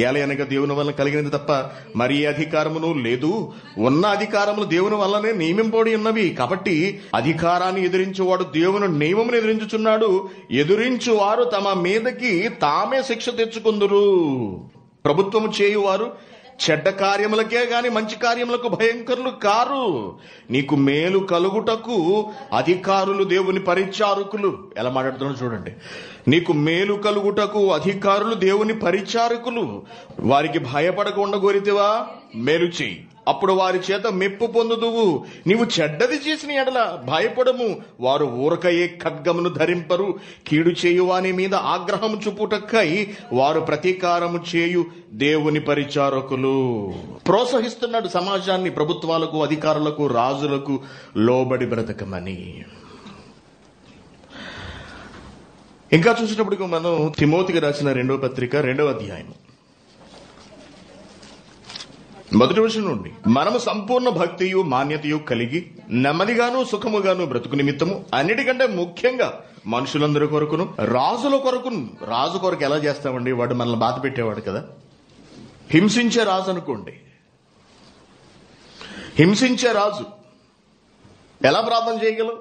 ఏలయనగా దేవుని వల్ల కలిగినది తప్ప మరి అధికారమును లేదు, ఉన్న అధికారములు దేవుని వల్లనే నియమింపబడి ఉన్నవి. కాబట్టి అధికారాన్ని ఎదిరించేవాడు దేవుని నియమమును ఎదిరించుచున్నాడు, ఎదిరించువారు తమ మీదకి తామే శిక్ష తెచ్చుకుందురు. ప్రభుత్వము చేయువారు చెడ్డ కార్యములకే గాని మంచి కార్యములకు భయంకరులు కారు. నీకు మేలు కలుగుటకు అధికారులు దేవుని పరిచారకులు. ఎలా మాట్లాడుతున్నారో చూడండి. నీకు మేలు కలుగుటకు అధికారులు దేవుని పరిచారకులు. వారికి భయపడకుండా కోరితివా? మేలు చెయ్యి, అప్పుడు వారి చేత మెప్పు పొందుదువు. నీవు చెడ్డది చేసిన ఎడల భయపడము, వారు ఊరకయే ఖడ్గమును ధరింపరు. కీడు చేయువాని మీద ఆగ్రహము చూపుటకై వారు ప్రతీకారము చేయు దేవుని పరిచారకులు. ప్రోత్సహిస్తున్నాడు సమాజాన్ని ప్రభుత్వాలకు, అధికారులకు, రాజులకు లోబడి బ్రతకమని. ఇంకా చూసినప్పటికీ మనం తిమోతికి రాసిన 2వ పత్రిక 2వ అధ్యాయం 1వ వచనం నుండి, మనము సంపూర్ణ భక్తియు మాన్యతయు కలిగి నెమ్మదిగాను సుఖముగాను బ్రతుకు నిమిత్తము అన్నిటికంటే ముఖ్యంగా మనుషులందరి కొరకును రాజుల కొరకును. రాజు కొరకు ఎలా చేస్తామండి? వాడు మనల్ని బాధ పెట్టేవాడు కదా. హింసించే రాజు అనుకోండి, హింసించే రాజు ఎలా ప్రార్థన చేయగలవు?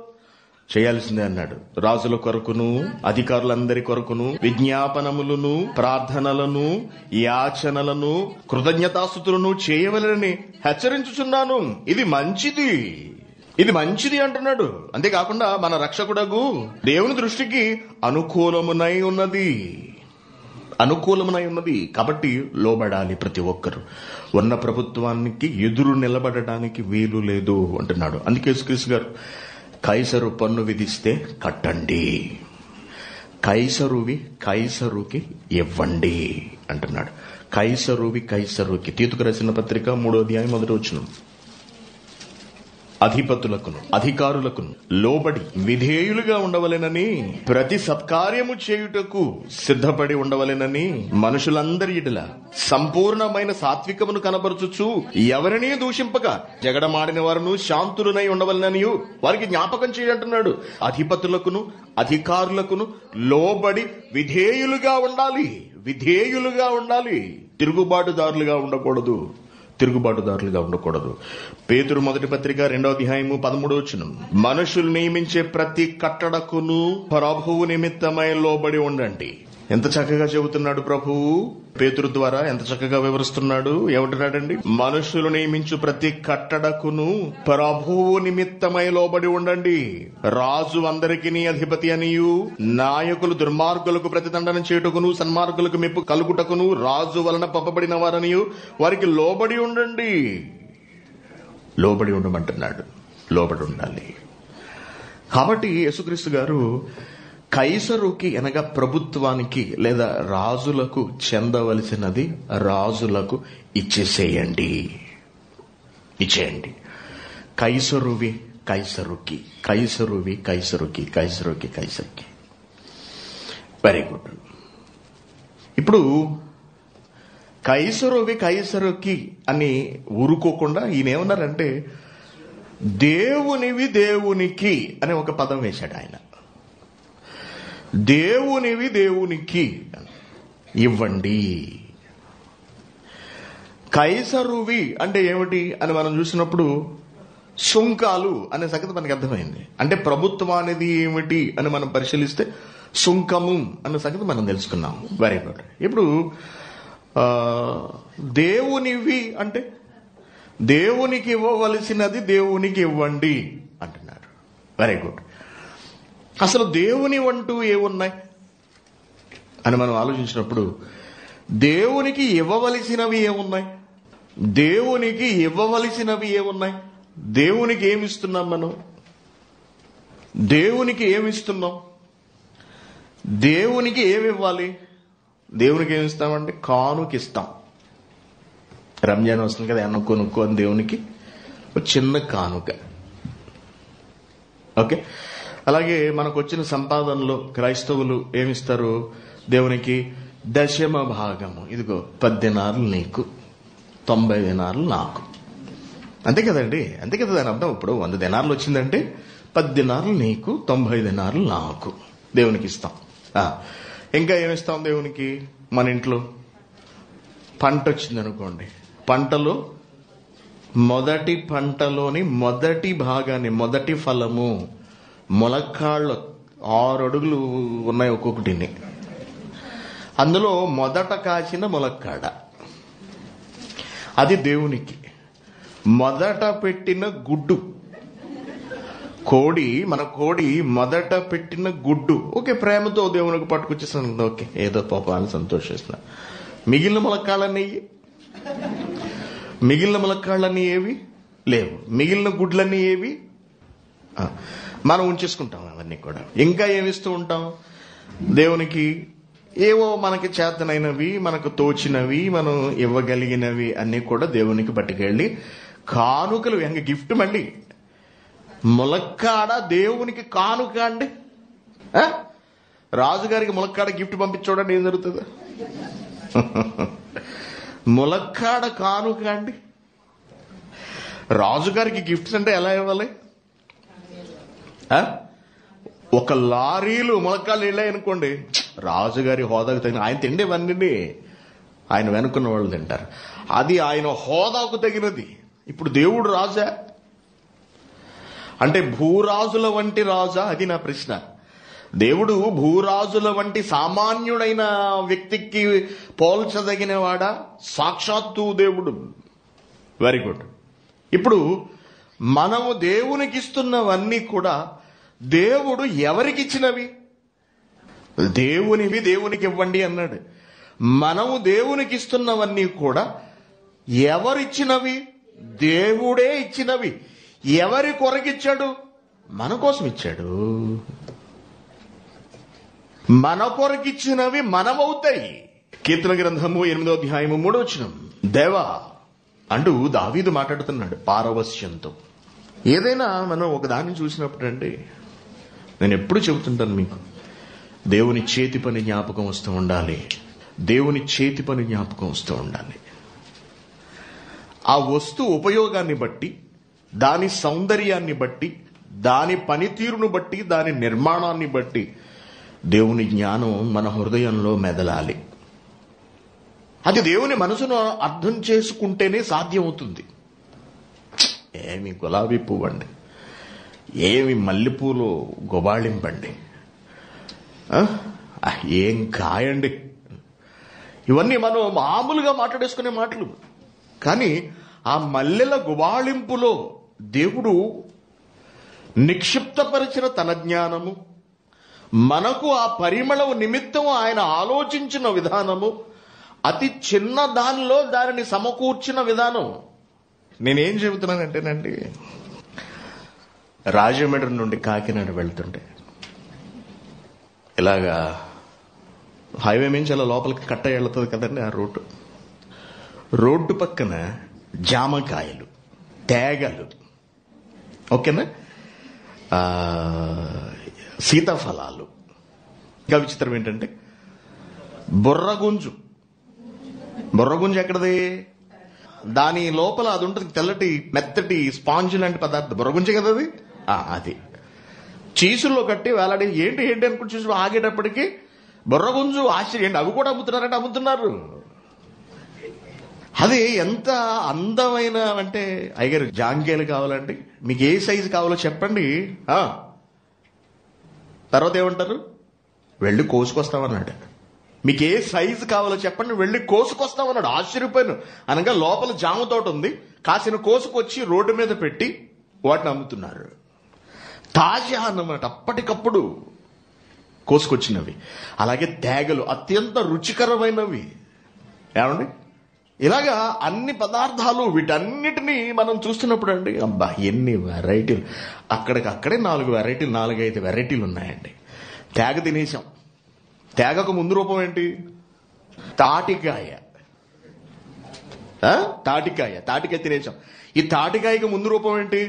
చేయాల్సిందే అన్నాడు. రాజుల కొరకును అధికారులందరి కొరకును విజ్ఞాపనములను, ప్రార్థనలను, యాచనలను, కృతజ్ఞతాస్తుతులను చేయవలెనని హెచ్చరించుచున్నాను. ఇది మంచిది అంటున్నాడు. అంతేకాకుండా మన రక్షకుడగు దేవుని దృష్టికి అనుకూలమునై ఉన్నది. కాబట్టి లోబడాలి ప్రతి ఒక్కరు. ఉన్న ప్రభుత్వానికి ఎదురు నిలబడడానికి వీలు లేదు అంటున్నాడు. అందుకే యేసుక్రీస్తు గారు కైసరు పన్ను విధిస్తే కట్టండి, కైసరుకి ఇవ్వండి అంటున్నాడు. కైసరుకి. తీతుకు రాసిన పత్రిక 3వ అధ్యాయం 1వ వచనం, అధిపతులకును అధికారులకును లోబడి విధేయులుగా ఉండవలెనని, ప్రతి సత్కార్యము చేయుటకు సిద్ధపడి ఉండవలెనని మనుషులందరి ఎడల సంపూర్ణమైన సాత్వికమును కనబరుచుచు ఎవరినీ దూషింపక జగడమాడిన వారును శాంతులనై ఉండవలెనని వారికి జ్ఞాపకం చేయంటున్నాడు. అధిపతులకును అధికారులకును లోబడి విధేయులుగా ఉండాలి. తిరుగుబాటుదారులుగా ఉండకూడదు. పేతురు మొదటి పత్రిక 2వ అధ్యాయము 13వ వచనం, మనుషులు నియమించే ప్రతి కట్టడకును ప్రభువు నిమిత్తమై లోబడి ఉండండి. ఎంత చక్కగా చెబుతున్నాడు ప్రభువు పేతురు ద్వారా, ఎంత చక్కగా వివరిస్తున్నాడు. ఏమంటున్నాడండి? మనుషులు నియమించు ప్రతి కట్టడకును ప్రభువు నిమిత్తమై లోబడి ఉండండి. రాజు అందరికీ అధిపతి అనియు, నాయకులు దుర్మార్గులకు ప్రతిదండన చేయుటకును సన్మార్గులకు మెప్పు కలుగుటకును రాజు వలన పంపబడిన వారనియు వారికి లోబడి ఉండండి. లోబడి ఉండమంటున్నాడు. లోబడి ఉండాలి. కాబట్టి యేసుక్రీస్తు గారు కైసరుకి అనగా ప్రభుత్వానికి లేదా రాజులకు చెందవలసినది రాజులకు ఇచ్చేయండి. కైసరుకి. Very good. ఇప్పుడు కైసరుకి అని ఊరుకోకుండా ఈయన ఏమన్నారంటే దేవునివి దేవునికి అనే ఒక పదం వేశాడు ఆయన. దేవునికి ఇవ్వండి. కైసరువి అంటే ఏమిటి అని మనం చూసినప్పుడు సుంకాలు అనే సంగతి మనకి అర్థమైంది. అంటే ప్రభుత్వం అనేది ఏమిటి అని మనం పరిశీలిస్తే సుంకము అన్న సంగతి మనం తెలుసుకున్నాం. Very good. ఇప్పుడు దేవునివి అంటే దేవునికి ఇవ్వవలసినది దేవునికి ఇవ్వండి అంటున్నారు. Very good. అసలు దేవుని అంటూ ఏమున్నాయి అని మనం ఆలోచించినప్పుడు దేవునికి ఇవ్వవలసినవి ఏమున్నాయి? దేవునికి ఇవ్వవలసినవి ఏమున్నాయి? దేవునికి ఏమిస్తున్నాం మనం? దేవునికి ఏమిస్తున్నాం? దేవునికి ఏమివ్వాలి? దేవునికి ఏమిస్తామంటే కానుకిస్తాం. రంజాన్ వస్తుంది కదా, అన్న కొనుక్కో అని దేవునికి ఒక చిన్న కానుక. ఓకే. అలాగే మనకు వచ్చిన సంపాదనలో క్రైస్తవులు ఏమిస్తారు దేవునికి? దశమ భాగము. ఇదిగో 10 దినాలు నీకు, 90 దినాలు నాకు. అంతే కదండి, అంతే కదా దాని అర్థం. ఇప్పుడు 100 దినాలు వచ్చిందంటే 10 దినాలు నీకు, 90 దినాలు నాకు దేవునికి ఇస్తాం. ఇంకా ఏమిస్తాం దేవునికి? మన ఇంట్లో పంట వచ్చింది అనుకోండి, పంటలో మొదటి పంటలోని మొదటి భాగాన్ని, మొదటి ఫలము, ములక్కాళ్ళు 6 అడుగులు ఉన్నాయి ఒక్కొక్కటిని, అందులో మొదట కాసిన ములక్కాడ అది దేవునికి. మొదట పెట్టిన గుడ్డు, కోడి, మన కోడి మొదట పెట్టిన గుడ్డు, ఓకే, ప్రేమతో దేవునికి పట్టుకొచ్చేస్తాను, ఓకే, ఏదో పాపాన్ని సంతోషిస్తున్నా. మిగిలిన ములక్కాళ్ళన్నీ, మిగిలిన ములక్కాళ్ళన్నీ ఏవి లేవు, మిగిలిన గుడ్లన్నీ ఏవి మనం ఉంచేసుకుంటాం. అవన్నీ కూడా ఇంకా ఏమిస్తూ ఉంటాం దేవునికి? ఏవో మనకి చేతనైనవి, మనకు తోచినవి, మనం ఇవ్వగలిగినవి అన్నీ కూడా దేవునికి పట్టుకెళ్ళి కానుకలు, ఇంకా గిఫ్ట్ మళ్ళీ. ములక్కాడ దేవునికి కానుక అండి. రాజుగారికి ములక్కాడ గిఫ్ట్ పంపించోడండి, ఏం జరుగుతుంది? ములక్కాడ కానుక అండి. రాజుగారికి గిఫ్ట్స్ అంటే ఎలా ఇవ్వాలి? ఒక లారీలు ములక్కాళ్ళు వెళ్ళాయనుకోండి, రాజుగారి హోదాకు తగిన, ఆయన తిండేవన్నీ ఆయన వెనుకున్న వాళ్ళు తింటారు, అది ఆయన హోదాకు తగినది. ఇప్పుడు దేవుడు రాజా అంటే భూరాజుల వంటి రాజా? అది నా ప్రశ్న. దేవుడు భూరాజుల వంటి సామాన్యుడైన వ్యక్తికి పోల్చదగిన వాడా? సాక్షాత్తు దేవుడు. Very good. ఇప్పుడు మనము దేవునికి ఇస్తున్నవన్నీ కూడా దేవుడు ఎవరికి ఇచ్చినవి? దేవునివి దేవునికి ఇవ్వండి అన్నాడు. మనము దేవునికి ఇస్తున్నవన్నీ కూడా ఎవరిచ్చినవి? దేవుడే ఇచ్చినవి. ఎవరి కొరకిచ్చాడు? మన కోసం ఇచ్చాడు. మన కొరకిచ్చినవి మనమవుతాయి. కీర్తన గ్రంథము 8వ అధ్యాయము 3వ వచనం, దేవా అంటూ దావీదు మాట్లాడుతున్నాడు పారవస్యంతో. ఏదైనా మనం ఒక దాన్ని చూసినప్పుడు అండి, నేను ఎప్పుడు చెబుతుంటాను మీకు, దేవుని చేతి పని జ్ఞాపకం వస్తూ ఉండాలి. దేవుని చేతి పని జ్ఞాపకం వస్తూ ఉండాలి. ఆ వస్తు ఉపయోగాన్ని బట్టి, దాని సౌందర్యాన్ని బట్టి, దాని పనితీరును బట్టి, దాని నిర్మాణాన్ని బట్టి దేవుని జ్ఞానం మన హృదయంలో మెదలాలి. అది దేవుని మనసును అర్థం చేసుకుంటేనే సాధ్యమవుతుంది. ఏమి గులాబీ పువ్వు అండి, ఏమి మల్లెపూలు గుబాళింపండి, ఏం కాయండి, ఇవన్నీ మనం మామూలుగా మాట్లాడేసుకునే మాటలు. కానీ ఆ మల్లెల గుబాళింపులో దేవుడు నిక్షిప్తపరిచిన తన జ్ఞానము, మనకు ఆ పరిమళం నిమిత్తం ఆయన ఆలోచించిన విధానము, అతి చిన్న దానిలో దానిని సమకూర్చిన విధానం. నేనేం చెబుతున్నానంటేనండి, రాజమండ్రి నుండి కాకినాడ వెళ్తుంటే ఇలాగా హైవే నుంచి అలా లోపలికి కట్ట వెళ్తుంది కదండి ఆ రోడ్డు పక్కన జామకాయలు, తేగలు, ఓకేనా, సీతాఫలాలు. ఇంకా విచిత్రం ఏంటంటే బుర్రగుంజు ఎక్కడది? దాని లోపల అది ఉంటుంది, తెల్లటి మెత్తటి స్పాంజ్ లాంటి పదార్థం, బుర్రగుంజే కదా అది. అది చీసుల్లో కట్టి వేలాడి ఏంటి అనుకుని చూసి ఆగేటప్పటికి బుర్రగుంజు ఆశ్చర్యం, అవి కూడా అమ్ముతున్నారంటే అమ్ముతున్నారు. అది ఎంత అందమైన అంటే, అయ్యగారు జాంకాయలు కావాలండి, మీకు ఏ సైజు కావాలో చెప్పండి. తర్వాత ఏమంటారు? వెళ్ళి కోసుకొస్తామన్నాడు. మీకు ఏ సైజు కావాలో చెప్పండి, వెళ్ళి కోసుకొస్తామన్నాడు. ఆశ్చర్యపోయాను. అనగా లోపల జామ తోట ఉంది, కాసిన కోసుకొచ్చి రోడ్డు మీద పెట్టి వాటిని అమ్ముతున్నారు. తాజా అన్నమాట, అప్పటికప్పుడు కోసుకొచ్చినవి. అలాగే తేగలు అత్యంత రుచికరమైనవి. ఏమండి, ఇలాగా అన్ని పదార్థాలు, వీటన్నిటినీ మనం చూస్తున్నప్పుడు అండి, అబ్బా ఎన్ని వెరైటీలు! అక్కడికక్కడే 4 వెరైటీలు, 4-5 వెరైటీలు ఉన్నాయండి. తేగ తినేసాం. తేగకు ముందు రూపం ఏంటి? తాటికాయ. తాటికాయ తినేసాం. ఈ తాటికాయకి ముందు రూపం ఏంటి?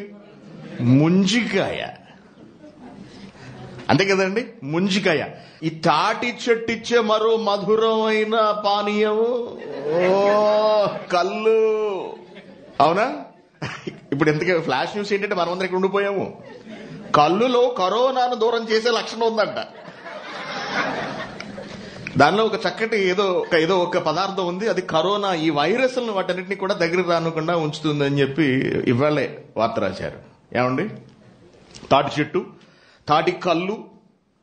ముంజికాయ. అంతే కదండి, ముంజికాయ. ఈ తాటి చెట్టిచ్చే మరో మధురమైన పానీయము కళ్ళు. అవునా? ఇప్పుడు ఎంతకే ఫ్లాష్ న్యూస్ ఏంటంటే మనమందరం ఇక్కడ ఉండిపోయాము. కళ్ళులో కరోనాను దూరం చేసే లక్షణం ఉందంట. దానిలో ఒక చక్కటి ఏదో ఒక పదార్థం ఉంది, అది కరోనా ఈ వైరస్లను వాటన్నిటిని కూడా దగ్గర రానకుండా ఉంచుతుంది అని చెప్పి ఇవాళే వార్త రాశారు. ఏమండి, తాటి చెట్టు, తాటి కళ్ళు,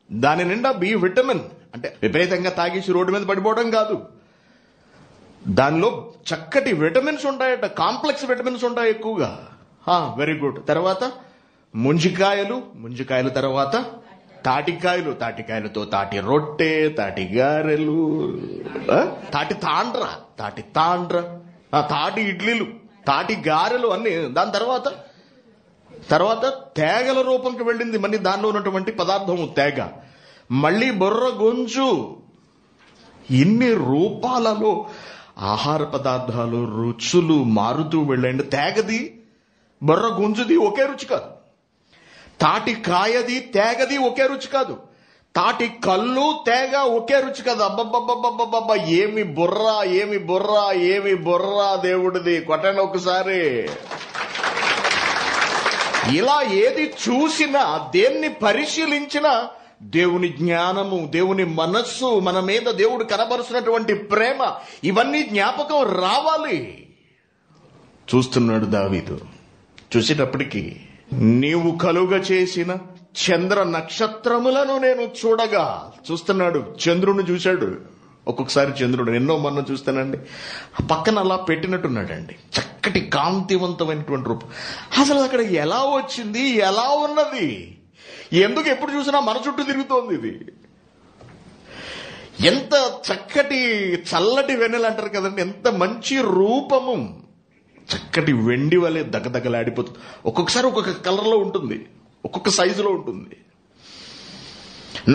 దాని నిండా బి విటమిన్. అంటే విపరీతంగా తాగేసి రోడ్డు మీద పడిపోవడం కాదు, దానిలో చక్కటి విటమిన్స్ ఉంటాయట, కాంప్లెక్స్ విటమిన్స్ ఉంటాయి ఎక్కువగా. Very good. తర్వాత ముంజికాయలు తర్వాత తాటికాయలు, తాటికాయలతో తాటి రొట్టె, తాటి గారెలు, తాటి తాండ్ర, తాటి ఇడ్లీలు, తాటి గారెలు అన్ని. దాని తర్వాత తేగల రూపంకి వెళ్ళింది. మళ్ళీ దానిలో ఉన్నటువంటి పదార్థము తేగ. మళ్ళీ బొర్ర గొంజు. ఇన్ని రూపాలలో ఆహార పదార్థాలు, రుచులు మారుతూ వెళ్ళండి. తేగది, బొర్ర గుంజుది ఒకే రుచి కాదు. తాటి కాయది, తేగది ఒకే రుచి కాదు. తాటి కళ్ళు, తేగ ఒకే రుచి కాదు. అబ్బబ్బబ్బబ్బబ్బబ్బ, ఏమి బుర్రా దేవుడిది. కొట్టండి ఒకసారి. ఇలా ఏది చూసినా, దేన్ని పరిశీలించినా దేవుని జ్ఞానము, దేవుని మనస్సు, మన మీద దేవుడు కనబరుస్తున్నటువంటి ప్రేమ, ఇవన్నీ జ్ఞాపకం రావాలి. చూస్తున్నాడు దావీదు. చూసేటప్పటికి నీవు కలుగ చేసిన చంద్ర నక్షత్రములను నేను చూస్తున్నాడు. చంద్రుడిని చూశాడు. ఒక్కొక్కసారి చంద్రుడు ఎన్నో మొన్న చూస్తానండి, పక్కన అలా పెట్టినట్టున్నాడండి, చక్కటి కాంతివంతమైనటువంటి రూపం. అసలు అక్కడ ఎలా వచ్చింది, ఎలా ఉన్నది, ఎందుకు ఎప్పుడు చూసినా మన చుట్టూ తిరుగుతోంది ఇది? ఎంత చక్కటి చల్లటి వెన్నెల అంటారు కదండి, ఎంత మంచి రూపము. చక్కటి వెండి వలె దగదగలాడిపోతుంది. ఒక్కొక్కసారి ఒక్కొక్క కలర్లో ఉంటుంది, ఒక్కొక్క సైజులో ఉంటుంది.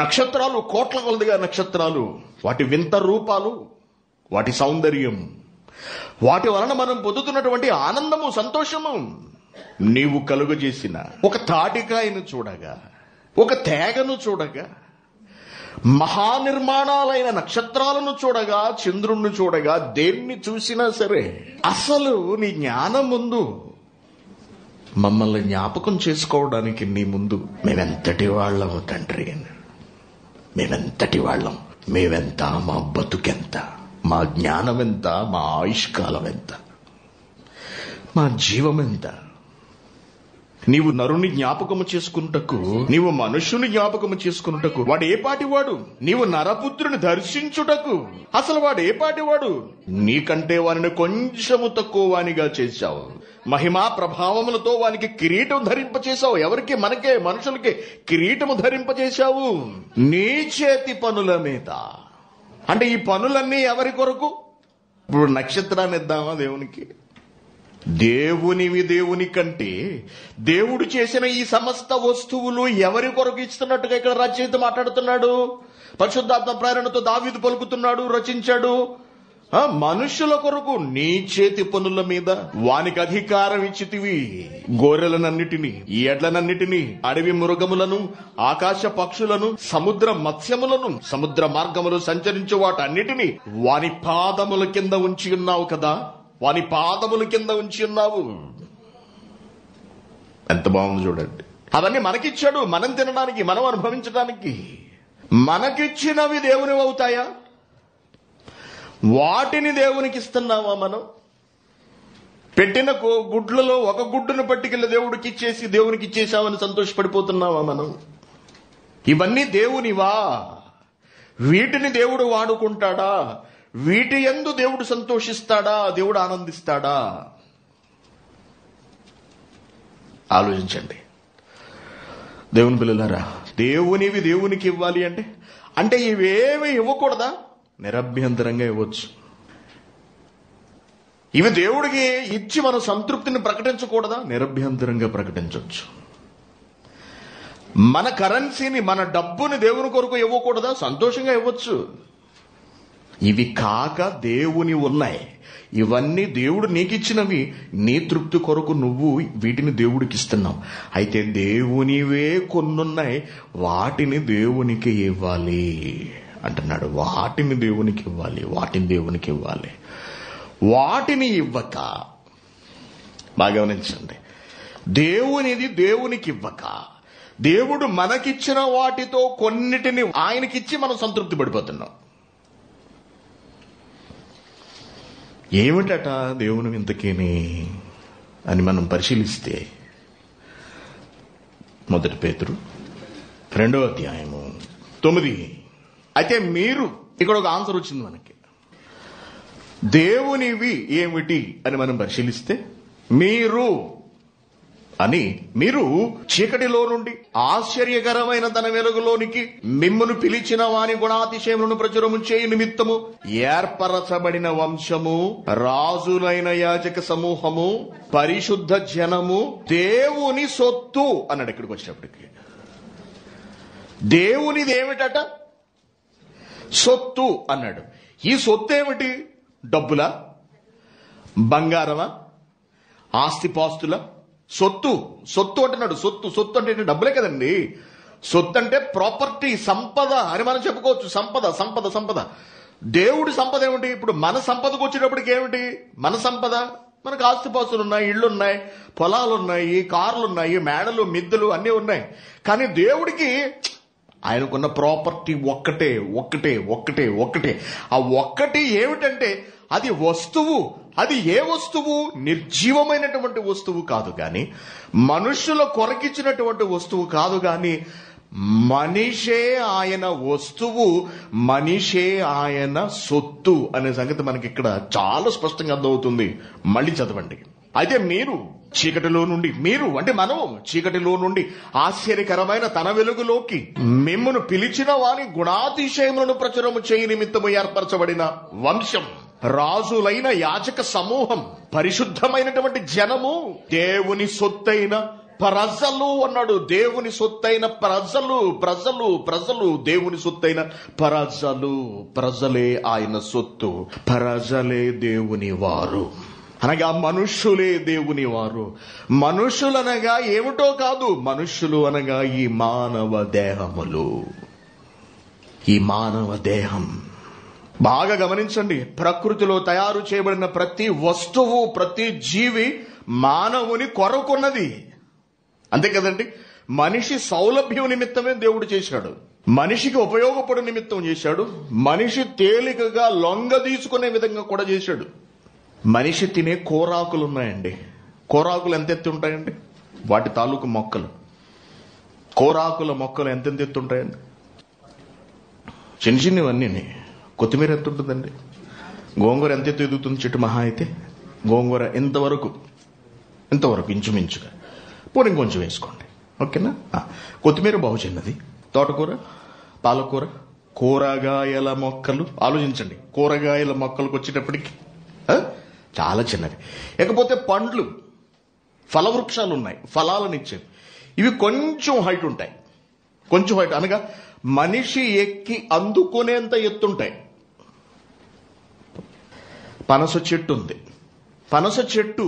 నక్షత్రాలు, కోట్ల కొలదిగా నక్షత్రాలు, వాటి వింత రూపాలు, వాటి సౌందర్యం, వాటి వలన మనం పొందుతున్నటువంటి ఆనందము, సంతోషము. నీవు కలుగజేసిన ఒక తాటికాయను చూడగా, ఒక తేగను చూడగా, మహానిర్మాణాలైన నక్షత్రాలను చూడగా, చంద్రుణ్ణి చూడగా, దేన్ని చూసినా సరే అసలు నీ జ్ఞానం ముందు మమ్మల్ని జ్ఞాపకం చేసుకోవడానికి నీ ముందు మేమెంతటి వాళ్ళము తండ్రి, మేమెంతటి వాళ్ళం, మేమెంత, మా బతుకెంత, మా జ్ఞానం ఎంత, మా ఆయుష్కాలం ఎంత, మా జీవం ఎంత. నీవు నరుని జ్ఞాపకము చేసుకున్నటకు, నీవు మనుష్యుని జ్ఞాపకము చేసుకున్నటకు వాడు ఏ పాటివాడు? నీవు నరపుత్రుని దర్శించుటకు అసలు వాడు ఏ పాటివాడు? నీకంటే వారిని కొంచెము తక్కువ వానిగా చేశావు. మహిమా ప్రభావములతో వానికి కిరీటం ధరింపచేశావు. ఎవరికి? మనకే, మనుషులకి కిరీటము ధరింపచేశావు నీ చేతి పనుల మీద. అంటే ఈ పనులన్నీ ఎవరి కొరకు? ఇప్పుడు నక్షత్రాన్ని ఇద్దామా దేవునికి? దేవునివి దేవుని కంటే దేవుడు చేసిన ఈ సమస్త వస్తువులు ఎవరి కొరకు ఇస్తున్నట్టుగా ఇక్కడ రచయిత మాట్లాడుతున్నాడు. పరిశుద్ధాత్మ ప్రేరణతో దావీదు పలుకుతున్నాడు, రచించాడు. మనుషుల కొరకు నీ చేతి పనుల మీద వానికి అధికారం ఇచ్చితివి. గొర్రెలనన్నిటినీ, ఎడ్లనన్నిటినీ, అడవి మృగములను, ఆకాశ పక్షులను, సముద్ర మత్స్యములను, సముద్ర మార్గములు సంచరించు వాటన్నిటినీ వాని పాదముల కింద ఉంచి ఉన్నావు కదా. వాని పాదముల కింద ఉంచి ఉన్నావు. ఎంత బాగుంది చూడండి. అవన్నీ మనకిచ్చాడు, మనం తినడానికి, మనం అనుభవించడానికి. మనకిచ్చినవి దేవుని అవుతాయా? వాటిని దేవునికి ఇస్తున్నావా? మనం పెట్టిన గుడ్లలో ఒక గుడ్డును పట్టుకెళ్ళి దేవుడికి ఇచ్చేసి దేవునికి ఇచ్చేసామని సంతోషపడిపోతున్నావా మనం? ఇవన్నీ దేవునివా? వీటిని దేవుడు వాడుకుంటాడా? వీటి యందు దేవుడు సంతోషిస్తాడా? దేవుడు ఆనందిస్తాడా? ఆలోచించండి. దేవుని పిల్లలారా, దేవునివి దేవునికి ఇవ్వాలి అంటే ఇవేమి ఇవ్వకూడదా? నిరభ్యంతరంగా ఇవ్వచ్చు. ఇవి దేవుడికి ఇచ్చి మన సంతృప్తిని ప్రకటించకూడదా? నిరభ్యంతరంగా ప్రకటించవచ్చు. మన కరెన్సీని, మన డబ్బుని దేవుని కొరకు ఇవ్వకూడదా? సంతోషంగా ఇవ్వచ్చు. ఇవి కాక దేవుని ఉన్నాయి. ఇవన్నీ దేవుడు నీకిచ్చినవి. నీ తృప్తి కొరకు నువ్వు వీటిని దేవుడికి ఇస్తున్నావు. అయితే దేవునివే కొన్నున్నాయి, వాటిని దేవునికి ఇవ్వాలి అంటున్నాడు. వాటిని దేవునికి ఇవ్వాలి. వాటిని ఇవ్వక, బాగా గమనించండి, దేవునిది దేవునికి ఇవ్వక, దేవుడు మనకిచ్చిన వాటితో కొన్నిటిని ఆయనకిచ్చి మనం సంతృప్తి పడిపోతున్నాం. ఏమిటట దేవుని ఇంతకేని అని మనం పరిశీలిస్తే, 1 పేతురు 2:9. అయితే మీరు, ఇక్కడ ఒక ఆన్సర్ వచ్చింది మనకి. దేవునివి ఏమిటి అని మనం పరిశీలిస్తే, మీరు చీకటిలో నుండి ఆశ్చర్యకరమైన తన వెలుగులోనికి మిమ్మును పిలిచిన వాని గుణాతిశయములను ప్రచురము చేయు నిమిత్తము ఏర్పరచబడిన వంశము, రాజులైన యాజక సమూహము, పరిశుద్ధ జనము, దేవుని సొత్తు అన్నాడు. ఇక్కడికి వచ్చేటప్పటికి దేవునిది ఏమిటట? సొత్తు అన్నాడు. ఈ సొత్తు ఏమిటి? డబ్బులా? బంగారమా? ఆస్తిపాస్తుల? సొత్తు అంటున్నాడు. సొత్తు అంటే డబ్బులే కదండి. సొత్తు అంటే ప్రాపర్టీ, సంపద అని మనం చెప్పుకోవచ్చు. సంపద. దేవుడి సంపద ఏమిటి? ఇప్పుడు మన సంపదకు వచ్చేటప్పటికి ఏమిటి మన సంపద? మనకు ఆస్తిపాస్తులు ఉన్నాయి, ఇళ్లు ఉన్నాయి, పొలాలు ఉన్నాయి, కార్లు ఉన్నాయి, మేడలు, మిద్దెలు అన్నీ ఉన్నాయి. కానీ దేవుడికి ఆయనకున్న ప్రాపర్టీ ఒక్కటే. ఆ ఒక్కటి ఏమిటంటే అది వస్తువు. అది ఏ వస్తువు? నిర్జీవమైనటువంటి వస్తువు కాదు గాని, మనుషుల కొరకిచ్చినటువంటి వస్తువు కాదు గాని, మనిషే ఆయన వస్తువు, మనిషే ఆయన సొత్తు అనే సంగతి మనకి ఇక్కడ చాలా స్పష్టంగా అర్థమవుతుంది. మళ్ళీ చదవండి. అయితే మీరు చీకటిలో నుండి, మీరు అంటే మనం చీకటిలో నుండి ఆశ్చర్యకరమైన తన వెలుగులోకి మిమ్మును పిలిచిన వాని గుణాతిశయములను ప్రచురము చేయి నిమిత్తము ఏర్పరచబడిన వంశం, రాజులైన యాజక సమూహం, పరిశుద్ధమైనటువంటి జనము, దేవుని సొత్తైన ప్రజలు అన్నాడు. దేవుని సొత్తైన ప్రజలు, దేవుని సొత్తైన ప్రజలే ఆయన సొత్తు, ప్రజలే దేవుని వారు అనగా మనుష్యులే దేవుని వారు. మనుషులనగా ఏమిటో కాదు, మనుష్యులు అనగా ఈ మానవ దేహములు, ఈ మానవ దేహం. బాగా గమనించండి, ప్రకృతిలో తయారు చేయబడిన ప్రతి వస్తువు, ప్రతి జీవి మానవుని కొరకున్నది. అంతే కదండి. మనిషి సౌలభ్యం నిమిత్తమే దేవుడు చేశాడు, మనిషికి ఉపయోగపడు నిమిత్తం చేశాడు, మనిషి తేలికగా లొంగ తీసుకునే విధంగా కూడా చేశాడు. మనిషి తినే కూరాకులు ఉన్నాయండి. కూరాకులు ఎంత ఎత్తి ఉంటాయండి? వాటి తాలూకు మొక్కలు, కూరాకుల మొక్కలు ఎంతెంత ఎత్తు ఉంటాయండి? చిన్నవన్నీ. కొత్తిమీర ఎంత ఉంటుందండి? గోంగూర ఎంత ఎత్తు ఎదుగుతుంది చెట్టు? మహా అయితే గోంగూర ఇంతవరకు ఇంచుమించుగా. పోనీ ఇంకొంచెం వేసుకోండి, ఓకేనా? కొత్తిమీర బాగు చిన్నది. తోటకూర, పాలకూర, కూరగాయల మొక్కలు ఆలోచించండి. కూరగాయల మొక్కలకు వచ్చేటప్పటికి చాలా చిన్నవి. ఇకపోతే పండ్లు, ఫలవృక్షాలు ఉన్నాయి, ఫలాలను ఇచ్చేవి. ఇవి కొంచెం హైట్ ఉంటాయి. కొంచెం హైట్ అనగా మనిషి ఎక్కి అందుకునేంత ఎత్తుంటాయి. పనస చెట్టు ఉంది. పనస చెట్టు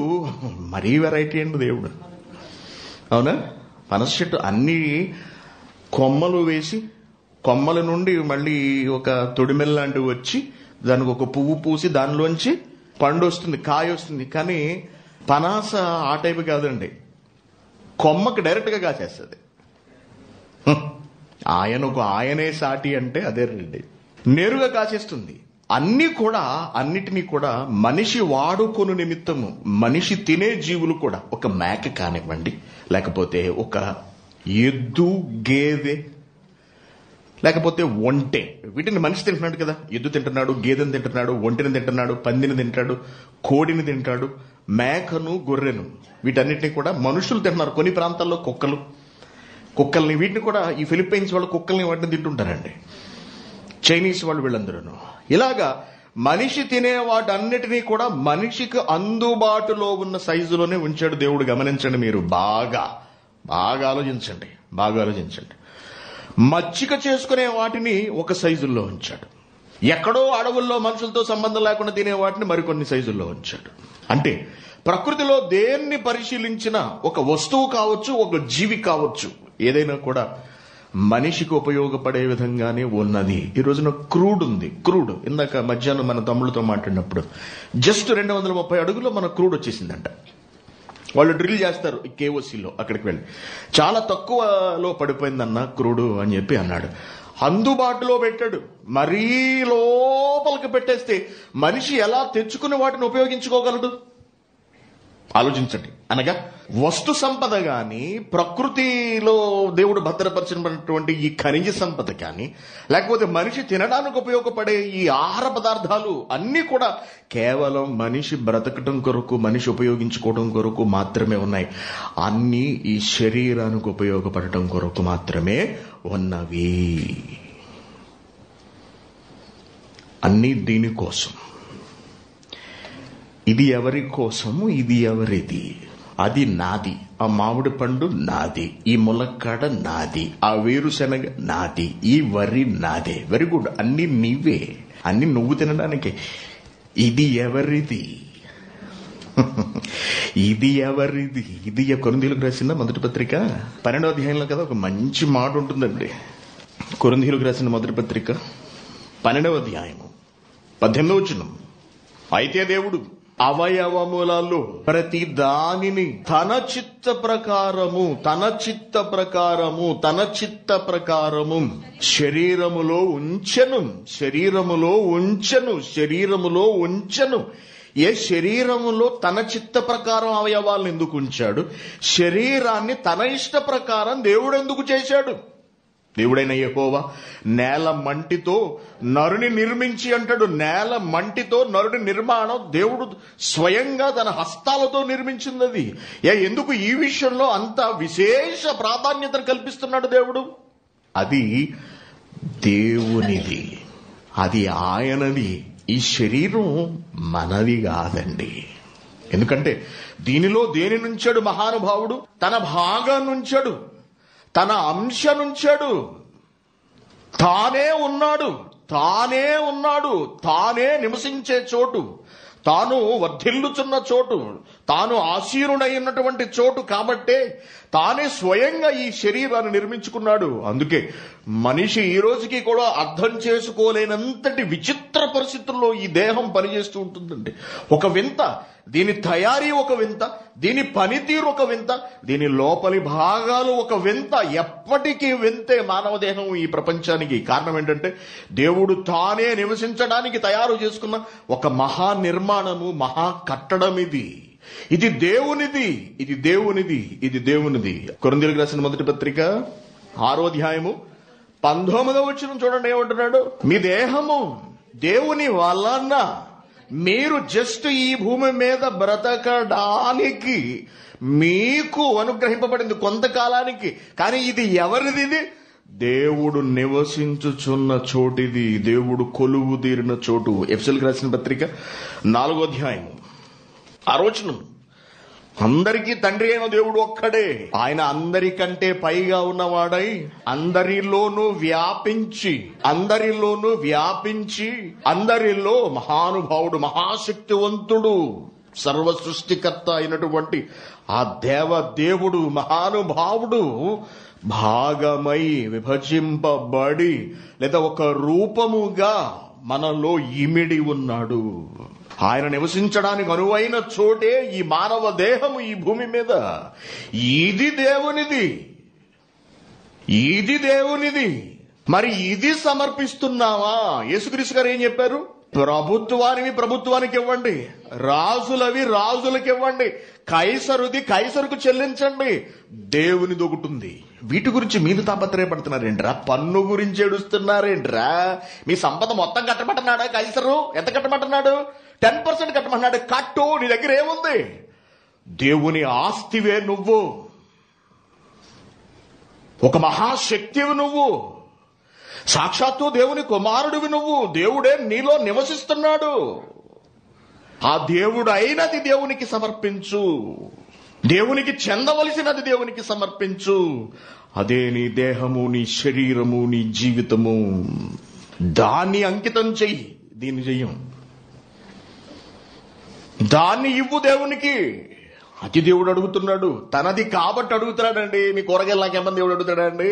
మరీ వెరైటీ అండి దేవుడు, అవునా? పనస చెట్టు అన్ని కొమ్మలు వేసి, కొమ్మల నుండి మళ్ళీ ఒక తొడిమెల్ లాంటివి వచ్చి దానికి ఒక పువ్వు పూసి దానిలోంచి పండు వస్తుంది, కాయ వస్తుంది. కానీ పనాస ఆ టైపు కాదండి, కొమ్మకి డైరెక్ట్ గా కాసేస్తుంది. ఆయనే సాటి అంటే అదే రెడ్డి, నేరుగా కాసేస్తుంది. అన్నిటినీ కూడా మనిషి వాడుకొను నిమిత్తము, మనిషి తినే జీవులు కూడా, ఒక మేక కానివ్వండి, లేకపోతే ఒక ఎద్దు, గేదె, లేకపోతే ఒంటె. వీటిని మనిషి తింటున్నాడు కదా, ఎద్దు తింటున్నాడు, గేదెని తింటున్నాడు, ఒంటెని తింటున్నాడు, పందిని తింటాడు, కోడిని తింటాడు, మేకను, గొర్రెను, వీటన్నిటిని కూడా మనుషులు తింటున్నారు. కొన్ని ప్రాంతాల్లో కుక్కల్ని, వీటిని కూడా ఈ ఫిలిప్పైన్స్ వాళ్ళు కుక్కల్ని వాటిని తింటుంటారండి. చైనీస్ వాళ్ళు వీళ్ళందరూ. ఇలాగా మనిషి తినే వాటన్నిటినీ కూడా మనిషికి అందుబాటులో ఉన్న సైజులోనే ఉంచాడు దేవుడు. గమనించండి, మీరు బాగా ఆలోచించండి. మచ్చిక చేసుకునే వాటిని ఒక సైజుల్లో ఉంచాడు. ఎక్కడో అడవుల్లో మనుషులతో సంబంధం లేకుండా తినే వాటిని మరికొన్ని సైజుల్లో ఉంచాడు. అంటే ప్రకృతిలో దేన్ని పరిశీలించినా, ఒక వస్తువు కావచ్చు, ఒక జీవి కావచ్చు, ఏదైనా కూడా మనిషికి ఉపయోగపడే విధంగానే ఉన్నది. ఈ రోజున క్రూడ్ ఉంది. ఇందాక మధ్యాహ్నం మన తమ్ముళ్ళతో మాట్లాడినప్పుడు జస్ట్ 230 అడుగుల్లో మన క్రూడ్ వచ్చేసిందంట. వాళ్ళు డ్రిల్ చేస్తారు కేఓసీలో, అక్కడికి వెళ్ళి చాలా తక్కువలో పడిపోయిందన్న క్రూడు అని చెప్పి అన్నాడు. అందుబాటులో పెట్టాడు. మరీ లోపలికి పెట్టేస్తే మనిషి ఎలా తెచ్చుకుని వాటిని ఉపయోగించుకోగలడు? ఆలోచించండి. అనగా వస్తు సంపద గాని, ప్రకృతిలో దేవుడు భద్రపరిచినటువంటి ఈ ఖనిజ సంపద కానీ, లేకపోతే మనిషి తినడానికి ఉపయోగపడే ఈ ఆహార పదార్థాలు అన్నీ కూడా కేవలం మనిషి బ్రతకటం కొరకు, మనిషి ఉపయోగించుకోవడం కొరకు మాత్రమే ఉన్నాయి. అన్నీ ఈ శరీరానికి ఉపయోగపడటం కొరకు మాత్రమే ఉన్నవి. అన్నీ దీనికోసం. ఇది ఎవరి కోసము, ఇది ఎవరిది? అది నాది, ఆ మామిడి పండు నాది, ఈ ములక్కాడ నాది, ఆ వేరుశనగ నాది, ఈ వరి నాదే. వెరీ గుడ్, అన్ని నీవే, అన్ని నువ్వు తినడానికి. ఇది ఎవరిది? ఇది ఎవరిది? ఇది కొరింథీయులకు రాసిన మొదటి పత్రిక 12వ అధ్యాయంలో కదా ఒక మంచి మాట ఉంటుందండి. కొరింథీయులకు రాసిన మొదటి పత్రిక 12వ అధ్యాయము 18వ వచనం. అయితే దేవుడు అవయవములలో ప్రతి దానిని తన చిత్త ప్రకారము శరీరములో ఉంచెను. ఏ శరీరములో తన చిత్త ప్రకారం అవయవాలను ఎందుకు ఉంచాడు? శరీరాన్ని తన ఇష్ట ప్రకారం దేవుడు ఎందుకు చేశాడు? దేవుడైన యెహోవా నేల మంటితో నరుని నిర్మించి అంటాడు. నేల మంటితో నరుని నిర్మాణం దేవుడు స్వయంగా తన హస్తాలతో నిర్మించింది. ఎందుకు ఈ విషయంలో అంత విశేష ప్రాధాన్యతను కల్పిస్తున్నాడు దేవుడు? అది దేవునిది, అది ఆయనది. ఈ శరీరం మనది కాదండి. ఎందుకంటే దీనిలో దేని నుంచాడు మహానుభావుడు? తన భాగాన్నుంచాడు, తన అంశనుంచాడు. తానే ఉన్నాడు, తానే నివసించే చోటు, తాను వర్ధిల్లుచున్న చోటు, తాను ఆసీనుడైనటువంటి చోటు. కాబట్టే తానే స్వయంగా ఈ శరీరాన్ని నిర్మించుకున్నాడు. అందుకే మనిషి ఈ రోజుకి కూడా అర్థం చేసుకోలేనంతటి విచిత్ర పరిస్థితుల్లో ఈ దేహం పనిచేస్తూ ఉంటుందండి. ఒక వింత, దీని తయారీ ఒక వింత, దీని పనితీరు ఒక వింత, దీని లోపలి భాగాలు ఒక వింత. ఎప్పటికీ వింతే మానవ దేహం ఈ ప్రపంచానికి. కారణం ఏంటంటే దేవుడు తానే నివసించడానికి తయారు చేసుకున్న ఒక మహా నిర్మాణము, మహా కట్టడం ఇది. ఇది దేవునిది. కొరింథీయులకు రాసిన మొదటి పత్రిక 6వ అధ్యాయము 19వ వచనం చూడండి, ఏమంటున్నాడు? మీ దేహము దేవుని వలన, మీరు జస్ట్ ఈ భూమి మీద బ్రతకడానికి మీకు అనుగ్రహింపబడింది కొంతకాలానికి. కానీ ఇది ఎవరిది? ఇది దేవుడు నివసించుచున్న చోటిది, దేవుడు కొలువు తీరిన చోటు. ఎఫెసీయులకు రాసిన పత్రిక 4వ అధ్యాయము 6వ వచనం. అందరికీ తండ్రి అయిన దేవుడు ఒక్కడే. ఆయన అందరికంటే పైగా ఉన్నవాడై అందరిలోనూ వ్యాపించి అందరిలో మహానుభావుడు, మహాశక్తివంతుడు, సర్వ సృష్టికర్త అయినటువంటి ఆ దేవుడు, మహానుభావుడు భాగమై విభజింపబడి లేదా ఒక రూపముగా మనలో ఇమిడి ఉన్నాడు. ఆయన నివసించడానికి అనువైన చోటే ఈ మానవ దేహము ఈ భూమి మీద. ఇది దేవునిది. మరి ఇది సమర్పిస్తున్నావా? యేసుక్రీస్తు గారు ఏం చెప్పారు? ప్రభుత్వానికి ఇవ్వండి, రాజులవి రాజులకు ఇవ్వండి, కైసరుది కైసరుకు చెల్లించండి. దేవునిది ఒకటి ఉంది. వీటి గురించి మీరు తాపత్రయపడుతున్నారేంట్రా? పన్ను గురించి ఏడుస్తున్నారేంట్రా? మీ సంపద మొత్తం కట్టమంటున్నాడా కైసరు? ఎంత కట్టమంటున్నాడు? 10% కట్టమంటున్నాడు. కట్టు, నీ దగ్గర ఏముంది? దేవుని ఆస్తివే నువ్వు, ఒక మహాశక్తివి నువ్వు, సాక్షాత్తు దేవుని కుమారుడివి నువ్వు. దేవుడే నీలో నివసిస్తున్నాడు. ఆ దేవుడు అయినది దేవునికి సమర్పించు, దేవునికి చెందవలసినది దేవునికి సమర్పించు. అదే నీ దేహము, నీ శరీరము, నీ జీవితము. దాన్ని అంకితం చెయ్యి. దీన్ని చెయ్యం. దాన్ని ఇవ్వు దేవునికి. అది దేవుడు అడుగుతున్నాడు. తనది కాబట్టి అడుగుతున్నాడండి. మీ కూరగాయలు నాకేమన్నా దేవుడు అడుగుతాడండి?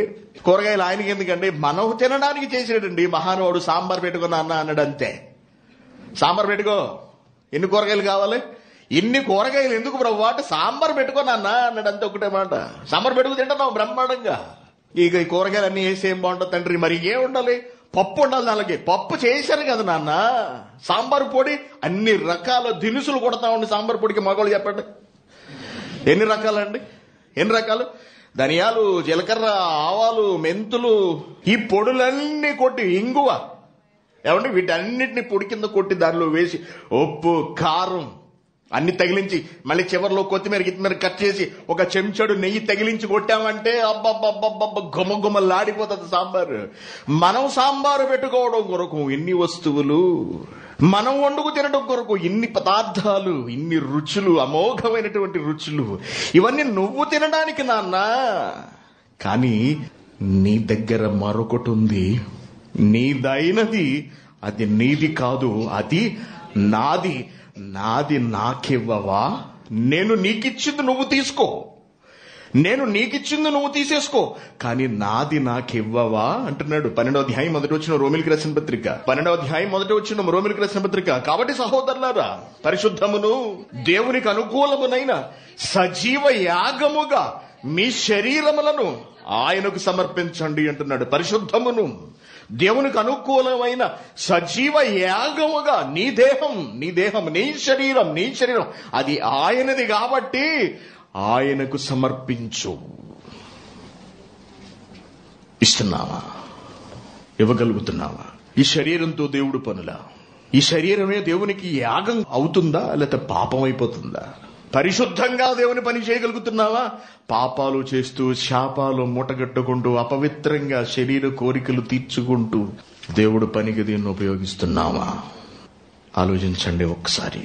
కూరగాయలు ఆయనకి ఎందుకండి? మనం తినడానికి చేసాడండి. మహానుభావుడు సాంబార్ పెట్టుకున్నా అన్న అన్నాడు, అంతే. సాంబార్ పెట్టుకో, ఎన్ని కూరగాయలు కావాలి? ఇన్ని కూరగాయలు ఎందుకు ప్రభు అంటే సాంబార్ పెట్టుకున్నా అన్న అన్నాడు, అంతే. ఒకటే మాట. సాంబార్ పెట్టుకు తింటున్నావు బ్రహ్మాండంగా. ఇక ఈ కూరగాయలు అన్ని వేసి ఏం బాగుంటుంది తండ్రి? మరి ఏం ఉండాలి? పప్పు ఉండాలి. అలాగే పప్పు చేశారు కదా నాన్న. సాంబార్ పొడి, అన్ని రకాల దినుసులు కొడతా ఉండి సాంబార్ పొడికి మగవాళ్ళు చెప్పండి ఎన్ని రకాలండి? ఎన్ని రకాలు? ధనియాలు, జీలకర్ర, ఆవాలు, మెంతులు, ఈ పొడులన్నీ కొట్టి, ఇంగువ, ఏమండి వీటన్నిటిని పొడి కింద కొట్టి దానిలో వేసి ఉప్పు, కారం అన్ని తగిలించి మళ్ళీ చివరిలో కొత్తిమీర కట్ చేసి ఒక చెంచాడు నెయ్యి తగిలించి కొట్టామంటే అబ్బబ్బబ్బబ్బ గుమగుమలాడిపోతుంది సాంబారు. మనం సాంబారు పెట్టుకోవడం కొరకు ఇన్ని వస్తువులు, మనం వండుకు తినడం కొరకు ఇన్ని పదార్థాలు, ఇన్ని రుచులు, అమోఘమైనటువంటి రుచులు. ఇవన్నీ నువ్వు తినడానికి నాన్న. కానీ నీ దగ్గర మరొకటి ఉంది. నీదైనది అది నీది కాదు, అది నాది. నాది నాకివ్వవా? నేను నీకిచ్చింది నువ్వు తీసుకో, నేను నీకిచ్చింది నువ్వు తీసేసుకో, కానీ నాది నాకివ్వవా అంటున్నాడు. 12వ అధ్యాయం మొదటి వచ్చిన రోమిలికి రాసిన పత్రిక, 12వ అధ్యాయం మొదటి వచ్చిన రోమిలికి రాసిన పత్రిక. కాబట్టి సహోదరులారా, పరిశుద్ధమును దేవునికి అనుకూలమునైన సజీవ యాగముగా మీ శరీరములను ఆయనకు సమర్పించండి అంటున్నాడు. పరిశుద్ధమును దేవునికి అనుకూలమైన సజీవ యాగముగా నీ దేహం, నీ శరీరం అది ఆయనది కాబట్టి ఆయనకు సమర్పించు. ఇస్తున్నావా? ఇవ్వగలుగుతున్నావా? ఈ శరీరంతో దేవుడు పనులా? ఈ శరీరమే దేవునికి యాగం అవుతుందా, లేకపోతే పాపం అయిపోతుందా? పరిశుద్ధంగా దేవుని పని చేయగలుగుతున్నావా? పాపాలు చేస్తూ, శాపాలు మూటగట్టుకుంటూ, అపవిత్రంగా శరీర కోరికలు తీర్చుకుంటూ దేవుడు పనికి దీన్ని ఉపయోగిస్తున్నావా? ఆలోచించండి ఒకసారి.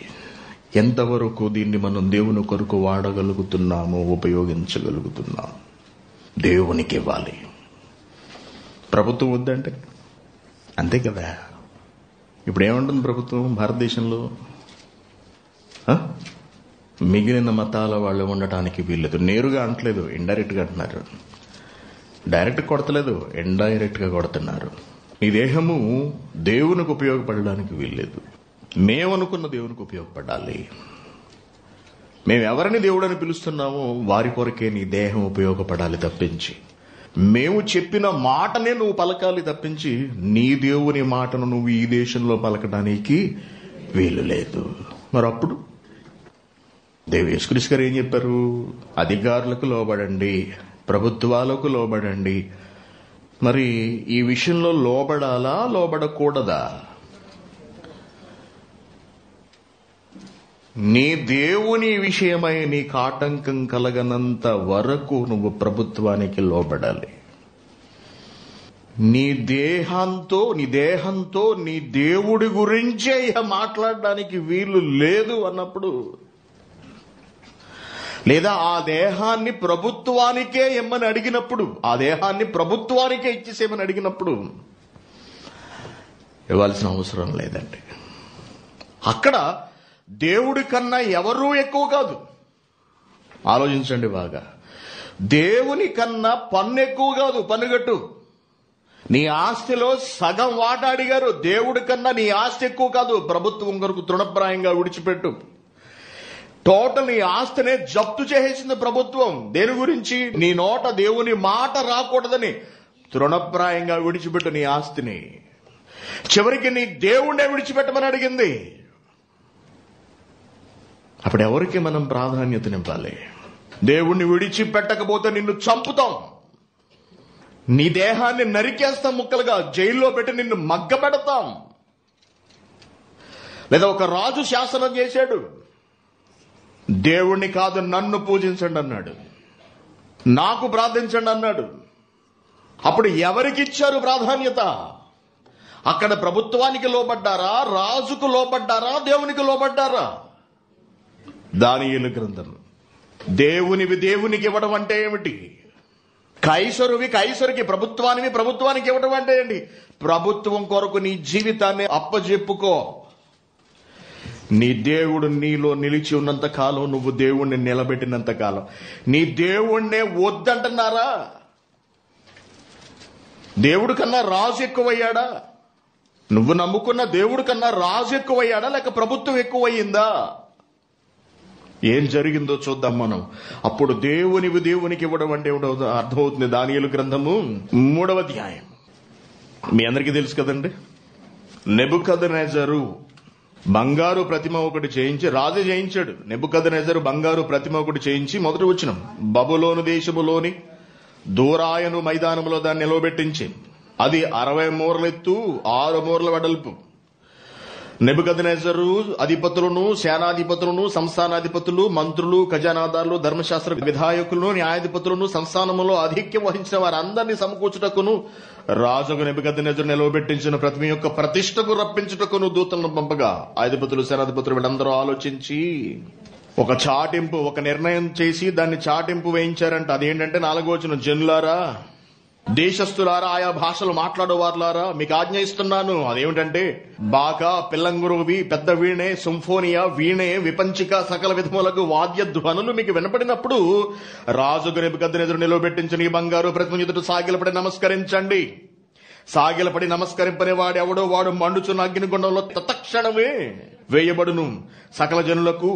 ఎంతవరకు దీన్ని మనం దేవుని కొరకు వాడగలుగుతున్నామో, ఉపయోగించగలుగుతున్నాం? దేవునికి ఇవ్వాలి. ప్రభుత్వం వద్దంటే అంతే కదా. ఇప్పుడు ఏమంటుంది ప్రభుత్వం భారతదేశంలో? మిగిలిన మతాల వాళ్ళు ఉండటానికి వీల్లేదు. నేరుగా అంటలేదు, ఇండైరెక్ట్ గా అంటున్నారు. డైరెక్ట్ కొడతలేదు, ఇండైరెక్ట్ గా కొడుతున్నారు. నీ దేహము దేవునికి ఉపయోగపడడానికి వీల్లేదు. మేమనుకున్న దేవునికి ఉపయోగపడాలి. మేము ఎవరిని దేవుడు అని పిలుస్తున్నామో వారి కొరకే నీ దేహం ఉపయోగపడాలి తప్పించి, మేము చెప్పిన మాటనే నువ్వు పలకాలి తప్పించి, నీ దేవుని మాటను నువ్వు ఈ దేశంలో పలకడానికి వీలు లేదు. మరి అప్పుడు దేవు యేసుక్రీస్తు గారు ఏం చెప్పారు? అధికారులకు లోబడండి, ప్రభుత్వాలకు లోబడండి. మరి ఈ విషయంలో లోబడాలా, లోబడకూడదా? నీ దేవుని విషయమై నీకు ఆటంకం కలగనంత వరకు నువ్వు ప్రభుత్వానికి లోబడాలి. నీ దేహంతో నీ దేవుడి గురించే మాట్లాడడానికి వీలు లేదు అన్నప్పుడు, లేదా ఆ దేహాన్ని ప్రభుత్వానికే ఇమ్మని అడిగినప్పుడు, ఆ దేహాన్ని ప్రభుత్వానికే ఇచ్చేసేమని అడిగినప్పుడు ఇవ్వాల్సిన అవసరం లేదండి. అక్కడ దేవుడి కన్నా ఎవరూ ఎక్కువ కాదు. ఆలోచించండి బాగా. దేవుని కన్నా పన్ను ఎక్కువ కాదు, పన్నుగట్టు. నీ ఆస్తిలో సగం వాటా అడిగారు. దేవుడి కన్నా నీ ఆస్తి ఎక్కువ కాదు. ప్రభుత్వం కొరకు తృణప్రాయంగా విడిచిపెట్టు. టోటల్ నీ ఆస్తినే జప్తు చేసేసింది ప్రభుత్వం. దేని గురించి? నీ నోట దేవుని మాట రాకూడదని తృణప్రాయంగా విడిచిపెట్టు నీ ఆస్తిని. చివరికి నీ దేవుణ్ణే విడిచిపెట్టమని అడిగింది. అప్పుడు ఎవరికి మనం ప్రాధాన్యతనివ్వాలి? దేవుణ్ణి విడిచిపెట్టకపోతే నిన్ను చంపుతాం. నీ దేహాన్ని నరికేస్తాం ముక్కలుగా, జైల్లో పెట్టి నిన్ను మగ్గపెడతాం. లేదా ఒక రాజు శాసనం చేశాడు, దేవుణ్ణి కాదు నన్ను పూజించండి అన్నాడు, నాకు ప్రార్థించండి అన్నాడు. అప్పుడు ఎవరికి ఇచ్చారు ప్రాధాన్యత? అక్కడ ప్రభుత్వానికి లోబడ్డారా, రాజుకు లోబడ్డారా, దేవునికి లోబడ్డారా? దానియేలు గ్రంథం. దేవునివి దేవునికి ఇవ్వడం అంటే ఏమిటి? కైసరువి కైసరికి, ప్రభుత్వానికి ఇవ్వడం అంటే ఏంటి? ప్రభుత్వం కొరకు నీ జీవితాన్ని అప్పజెప్పుకో. నీ దేవుడు నీలో నిలిచి ఉన్నంత కాలం, నువ్వు దేవుణ్ణి నిలబెట్టినంత కాలం. నీ దేవుణ్ణే వద్దంటున్నారా? దేవుడు కన్నా రాజు ఎక్కువయ్యాడా? నువ్వు నమ్ముకున్న దేవుడు కన్నా రాజు ఎక్కువయ్యాడా, లేక ప్రభుత్వం ఎక్కువయ్యిందా? ఏం జరిగిందో చూద్దాం మనం. అప్పుడు దేవునివి దేవునికి ఇవ్వడం అంటే అర్థమవుతుంది. దానియేలు గ్రంథము 3వ అధ్యాయం. మీ అందరికీ తెలుసు కదండి, నెబుకద్నెజరు బంగారు ప్రతిమ ఒకటి చేయించి, రాజు చేయించాడు. నెబుకద్నెజరు బంగారు ప్రతిమ ఒకటి చేయించి, మొదటి వచనం, బబులోను దేశములోని దూరాయను మైదానంలో దాన్ని నిలవబెట్టించి, అది 60 మూరల ఎత్తు, 6 మూరల వెడల్పు. నెబుకద్నెజరు అధిపతులను, సేనాధిపతులను, సంస్థానాధిపతులు, మంత్రులు, ఖజానాదారులు, ధర్మశాస్త్ర విధాయకులను, న్యాయాధిపతులను, సంస్థానములో ఆధిక్యం వహించిన వారందరినీ సమకూర్చుటకును, రాజుకు నెబుకద్నెజరు నిలవబెట్టించిన ప్రతిమ యొక్క ప్రతిష్టకు రప్పించుటకును దూతలను పంపగా, అధిపతులు, సేనాధిపతులు వీళ్ళందరూ ఆలోచించి ఒక చాటింపు, ఒక నిర్ణయం చేసి దాన్ని చాటింపు వేయించారంట. అదేంటంటే 4వ వచనం, జనులారా, దేశస్థులారా, ఆయా భాషలు మాట్లాడేవారులారా, మీకు ఆజ్ఞ ఇస్తున్నాను. అదేమిటంటే, బాకా, పిల్లంగురువి, పెద్ద వీణే, సింఫోనియా, వీణే, విపంచిక, సకల విధములకు వాద్య ధ్వనులు మీకు వినపడినప్పుడు రాజుకు నెబుకద్నెజరు నిలవబెట్టించిన ఈ బంగారు ప్రతిమ ఎదుట సాగిలపడి నమస్కరించండి. సాగిలపడి నమస్కరింపని వాడు ఎవడో వాడు మండుచున్న అగ్నిగుండంలో తత్క్షణమే వేయబడును. సకల జనులకు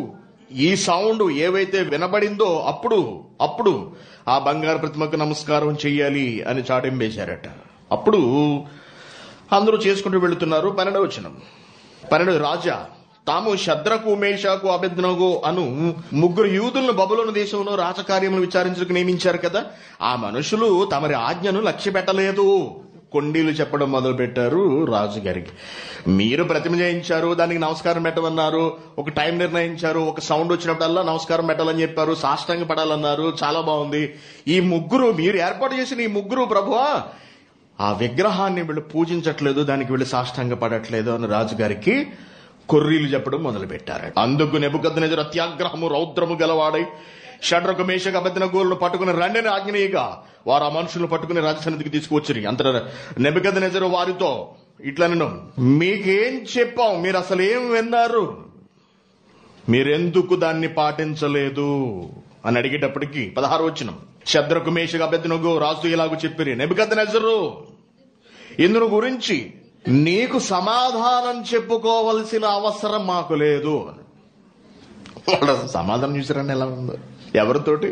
ఈ సౌండ్ ఏవైతే వినబడిందో అప్పుడు ఆ బంగారు ప్రతిమకు నమస్కారం చెయ్యాలి అని చాటింపేశారట. అప్పుడు అందరూ చేసుకుంటూ వెళుతున్నారు. 12వ వచనం, 12 రాజా తాము శద్రకు, మేషాకు, అబేద్నెగో అను 3 యూదులను బబులోను దేశంలో రాజకార్యములు విచారించడానికి నియమించారు కదా. ఆ మనుషులు తమరి ఆజ్ఞను లక్ష్య పెట్టలేదు. కొండీలు చెప్పడం మొదలు పెట్టారు రాజుగారికి. మీరు ప్రతిమ చేయించారు, దానికి నమస్కారం పెట్టమన్నారు, ఒక టైం నిర్ణయించారు, ఒక సౌండ్ వచ్చినప్పుడల్లా నమస్కారం పెట్టాలని చెప్పారు, సాష్టాంగ పడాలన్నారు. చాలా బాగుంది. ఈ 3 మీరు ఏర్పాటు చేసిన ఈ 3 ప్రభువా ఆ విగ్రహాన్ని వీళ్ళు పూజించట్లేదు, దానికి వీళ్ళు సాష్టాంగ పడట్లేదు అని రాజుగారికి కొర్రీలు చెప్పడం మొదలు పెట్టారు. అందుకు నెబుకద్నెజరు అత్యాగ్రహము రౌద్రము గలవాడై షడ్రకు, మేషకు, అబేద్నెగోలను పట్టుకుని రండిని ఆజ్ఞనీయగా వారు ఆ మనుషులను పట్టుకుని రాజసన్నిధికి తీసుకువచ్చి, అంతటా నెబుకద్నెజరు వారితో ఇట్లనెను, మీకేం చెప్పాం, మీరు అసలు ఏం విన్నారు, మీరెందుకు దాన్ని పాటించలేదు అని అడిగేటప్పటికి 16వ వచనం, షద్రకు, మేషకు, అబేద్నెగో రాజు ఇలాగూ చెప్పిరి, నెబుకద్నెజరు ఇందును గురించి నీకు సమాధానం చెప్పుకోవలసిన అవసరం మాకు లేదు. వాళ్ళ సమాధానం చూసారండి ఎలా ఉందో. ఎవరితోటి?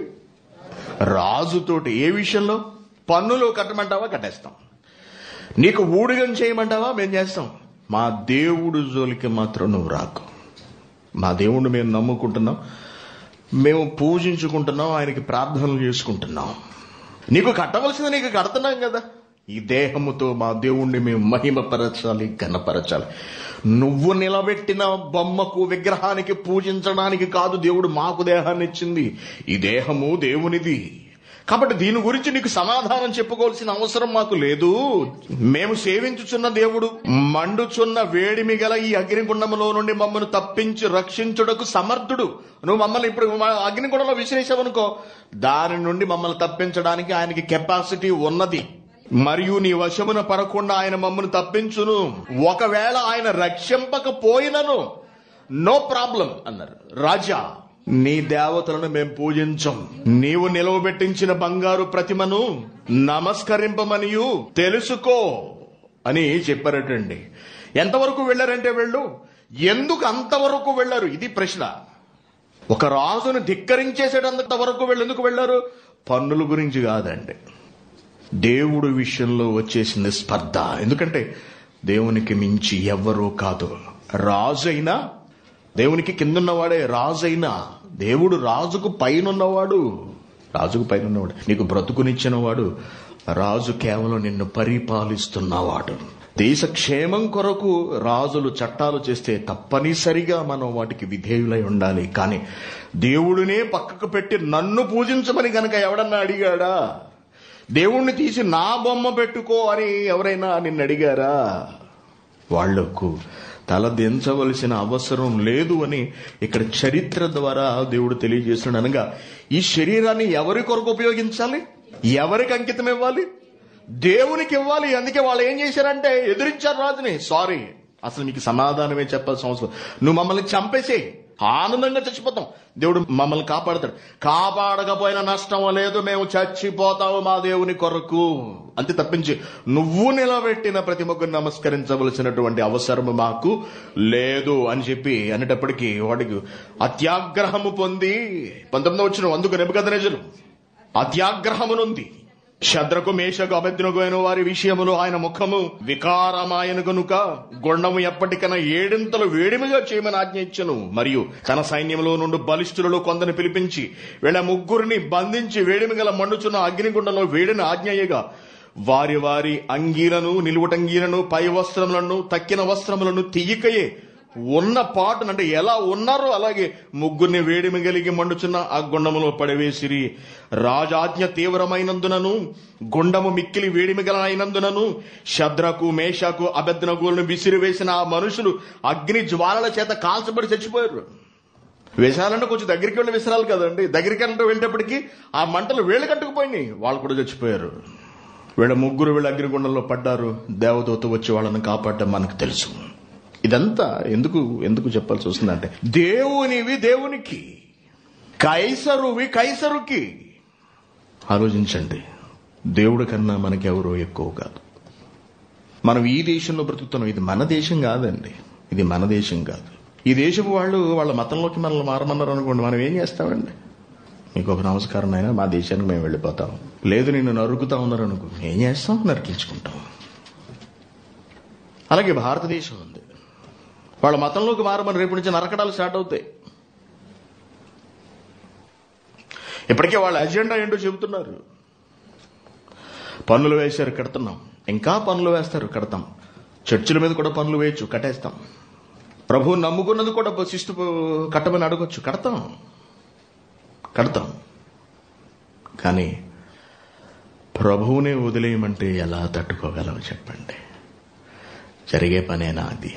రాజుతోటి. ఏ విషయంలో? పన్నులు కట్టమంటావా, కట్టేస్తాం. నీకు ఊడిగం చేయమంటావా, మేము చేస్తాం. మా దేవుడు జోలికి మాత్రం నువ్వు రాకు. మా దేవుణ్ణి మేము నమ్ముకుంటున్నాం, మేము పూజించుకుంటున్నాం, ఆయనకి ప్రార్థనలు చేసుకుంటున్నాం. నీకు కట్టవలసింది నీకు కడుతున్నాం కదా. ఈ దేహముతో మా దేవుణ్ణి మేము మహిమపరచాలి, ఘనపరచాలి. నువ్వు నిలబెట్టిన బొమ్మకు, విగ్రహానికి పూజించడానికి కాదు దేవుడు మాకు దేహాన్ని ఇచ్చింది. ఈ దేహము దేవునిది. కాబట్టి దీని గురించి నీకు సమాధానం చెప్పుకోవాల్సిన అవసరం మాకు లేదు. మేము సేవించుచున్న దేవుడు మండుచున్న వేడిమి గల ఈ అగ్నిగుండములో నుండి మమ్మల్ని తప్పించి రక్షించుటకు సమర్థుడు. నువ్వు మమ్మల్ని ఇప్పుడు అగ్నిగుండంలో విసిరేసావనుకో, దాని నుండి మమ్మల్ని తప్పించడానికి ఆయనకి కెపాసిటీ ఉన్నది. మరియు నీ వశమున పడకుండా ఆయన మమ్మల్ని తప్పించును. ఒకవేళ ఆయన రక్షింపకపోయినను నో ప్రాబ్లం అన్నారు. రాజా, నీ దేవతలను మేము పూజించం, నీవు నిలవబెట్టించిన బంగారు ప్రతిమను నమస్కరింపమనియు తెలుసుకో అని చెప్పారటండి. ఎంతవరకు వెళ్లారంటే వెళ్ళు, ఎందుకు అంతవరకు వెళ్లారు? ఇది ప్రశ్న. ఒక రాజును ధిక్కరించేసేటంత వరకు ఎందుకు వెళ్లారు? పన్నుల గురించి కాదండి, దేవుడు విషయంలో వచ్చేసిన స్పర్ధ. ఎందుకంటే దేవునికి మించి ఎవ్వరూ కాదు. రాజైనా దేవునికి కిందున్నవాడే, రాజైనా దేవుడు రాజుకు పైనున్నవాడు. నీకు బ్రతుకునిచ్చిన వాడు రాజు కేవలం నిన్ను పరిపాలిస్తున్నవాడు. దేశ క్షేమం కొరకు రాజులు చట్టాలు చేస్తే తప్పనిసరిగా మనం వాటికి విధేయులై ఉండాలి. కానీ దేవుడినే పక్కకు పెట్టి నన్ను పూజించమని గనక ఎవడన్నా అడిగాడా? దేవుణ్ణి తీసి నా బొమ్మ పెట్టుకో అని ఎవరైనా నిన్ను అడిగారా? వాళ్లకు తల దించవలసిన అవసరం లేదు అని ఇక్కడ చరిత్ర ద్వారా దేవుడు తెలియజేస్తున్నాడు. అనగా ఈ శరీరాన్ని ఎవరి కొరకు ఉపయోగించాలి? ఎవరికి అంకితం ఇవ్వాలి? దేవునికి ఇవ్వాలి. అందుకే వాళ్ళు ఏం చేశారంటే ఎదిరించారు రాజుని. సారీ, అసలు మీకు సమాధానమే చెప్పాల్సిన అవసరం. నువ్వు మమ్మల్ని చంపేసేయి, ఆనందంగా చచ్చిపోతాం, దేవుడు మమ్మల్ని కాపాడతాడు. కాపాడకపోయినా నష్టం లేదు, మేము చచ్చిపోతాము మా దేవుని కొరకు అంతే తప్పించి నువ్వు నిలబెట్టిన ప్రతి ముగ్గురు నమస్కరించవలసినటువంటి అవసరం మాకు లేదు అని చెప్పి అనేటప్పటికీ వాడికి అత్యాగ్రహము పొంది 19వ వచనం, అందుకు నెబుకద్నెజరు అత్యాగ్రహమునుంది. శద్రకు మేషకు అబేద్నెగో అయిన వారి విషయములో ఆయన ముఖము వికారమాయన గనుక గొండము ఎప్పటికైనా 7 వేడిమిగా చేయమని ఆజ్ఞ ఇచ్చెను. మరియు తన సైన్యంలో నుండి బలిష్ఠులలో కొందరిని పిలిపించి వీళ్ళ ముగ్గురిని బంధించి వేడిమి గల మండుచున్న అగ్నిగుండంలో వేడిని ఆజ్ఞయ్యగా వారి వారి అంగీలను, నిలువటంగీలను, పై వస్త్రములను, తక్కిన వస్త్రములను తీయకయే ఉన్న పాటును, అంటే ఎలా ఉన్నారో అలాగే ముగ్గురిని వేడిమి కలిగి మండుచున్న ఆ గుండములో పడవేసిరి. రాజాజ్ఞ తీవ్రమైనందునను గుండము మిక్కిలి వేడిమి గల అయినందునను శద్రకు మేషకు అబేద్నెగోలను విసిరివేసిన ఆ మనుషులు అగ్ని జ్వాలల చేత కాల్చబడి చచ్చిపోయారు. విషాలంటే కొంచెం దగ్గరికి వెళ్ళి విసరాలి కదండి. దగ్గరికి అంటే వెళ్ళేటప్పటికీ ఆ మంటలు వేళ్ళు కట్టుకుపోయినాయి, వాళ్ళు కూడా చచ్చిపోయారు. వీళ్ళ ముగ్గురు వీళ్ళ అగ్నిగుండంలో పడ్డారు. దేవదూత వచ్చి వాళ్ళని కాపాడటం మనకు తెలుసు. ఇదంతా ఎందుకు చెప్పాల్సి వస్తుందంటే, దేవునివి దేవునికి, కైసరువి కైసరుకి. ఆలోచించండి, దేవుడి కన్నా మనకెవరో ఎక్కువ కాదు. మనం ఈ దేశంలో బ్రతుకుతున్నాం. ఇది మన దేశం కాదండి, ఇది మన దేశం కాదు. ఈ దేశపు వాళ్ళు వాళ్ళ మతంలోకి మనల్ని మారమన్నారు అనుకోండి, మనం ఏం చేస్తామండి? మీకు ఒక నమస్కారం అయినా మా దేశానికి మేము వెళ్ళిపోతాం. లేదు నిన్ను నరుకుతా ఉన్నారు అనుకో, ఏం చేస్తాం? నరికించుకుంటాం. అలాగే భారతదేశం ఉంది. వాళ్ళ మతంలోకి మారమని రేపు నుంచి నరకడాలు స్టార్ట్ అవుతాయి. ఇప్పటికే వాళ్ళ అజెండా ఏంటో చెబుతున్నారు. పన్నులు వేశారు, కడుతున్నాం. ఇంకా పన్నులు వేస్తారు, కడతాం. చర్చిల మీద కూడా పన్నులు వేయచ్చు, కట్టేస్తాం. ప్రభువు నమ్ముకున్నది కూడా శిస్తు కట్టమని అడగొచ్చు, కడతాం. కానీ ప్రభువునే వదిలేయమంటే ఎలా తట్టుకోగలవు చెప్పండి? జరిగే పనేనా అది?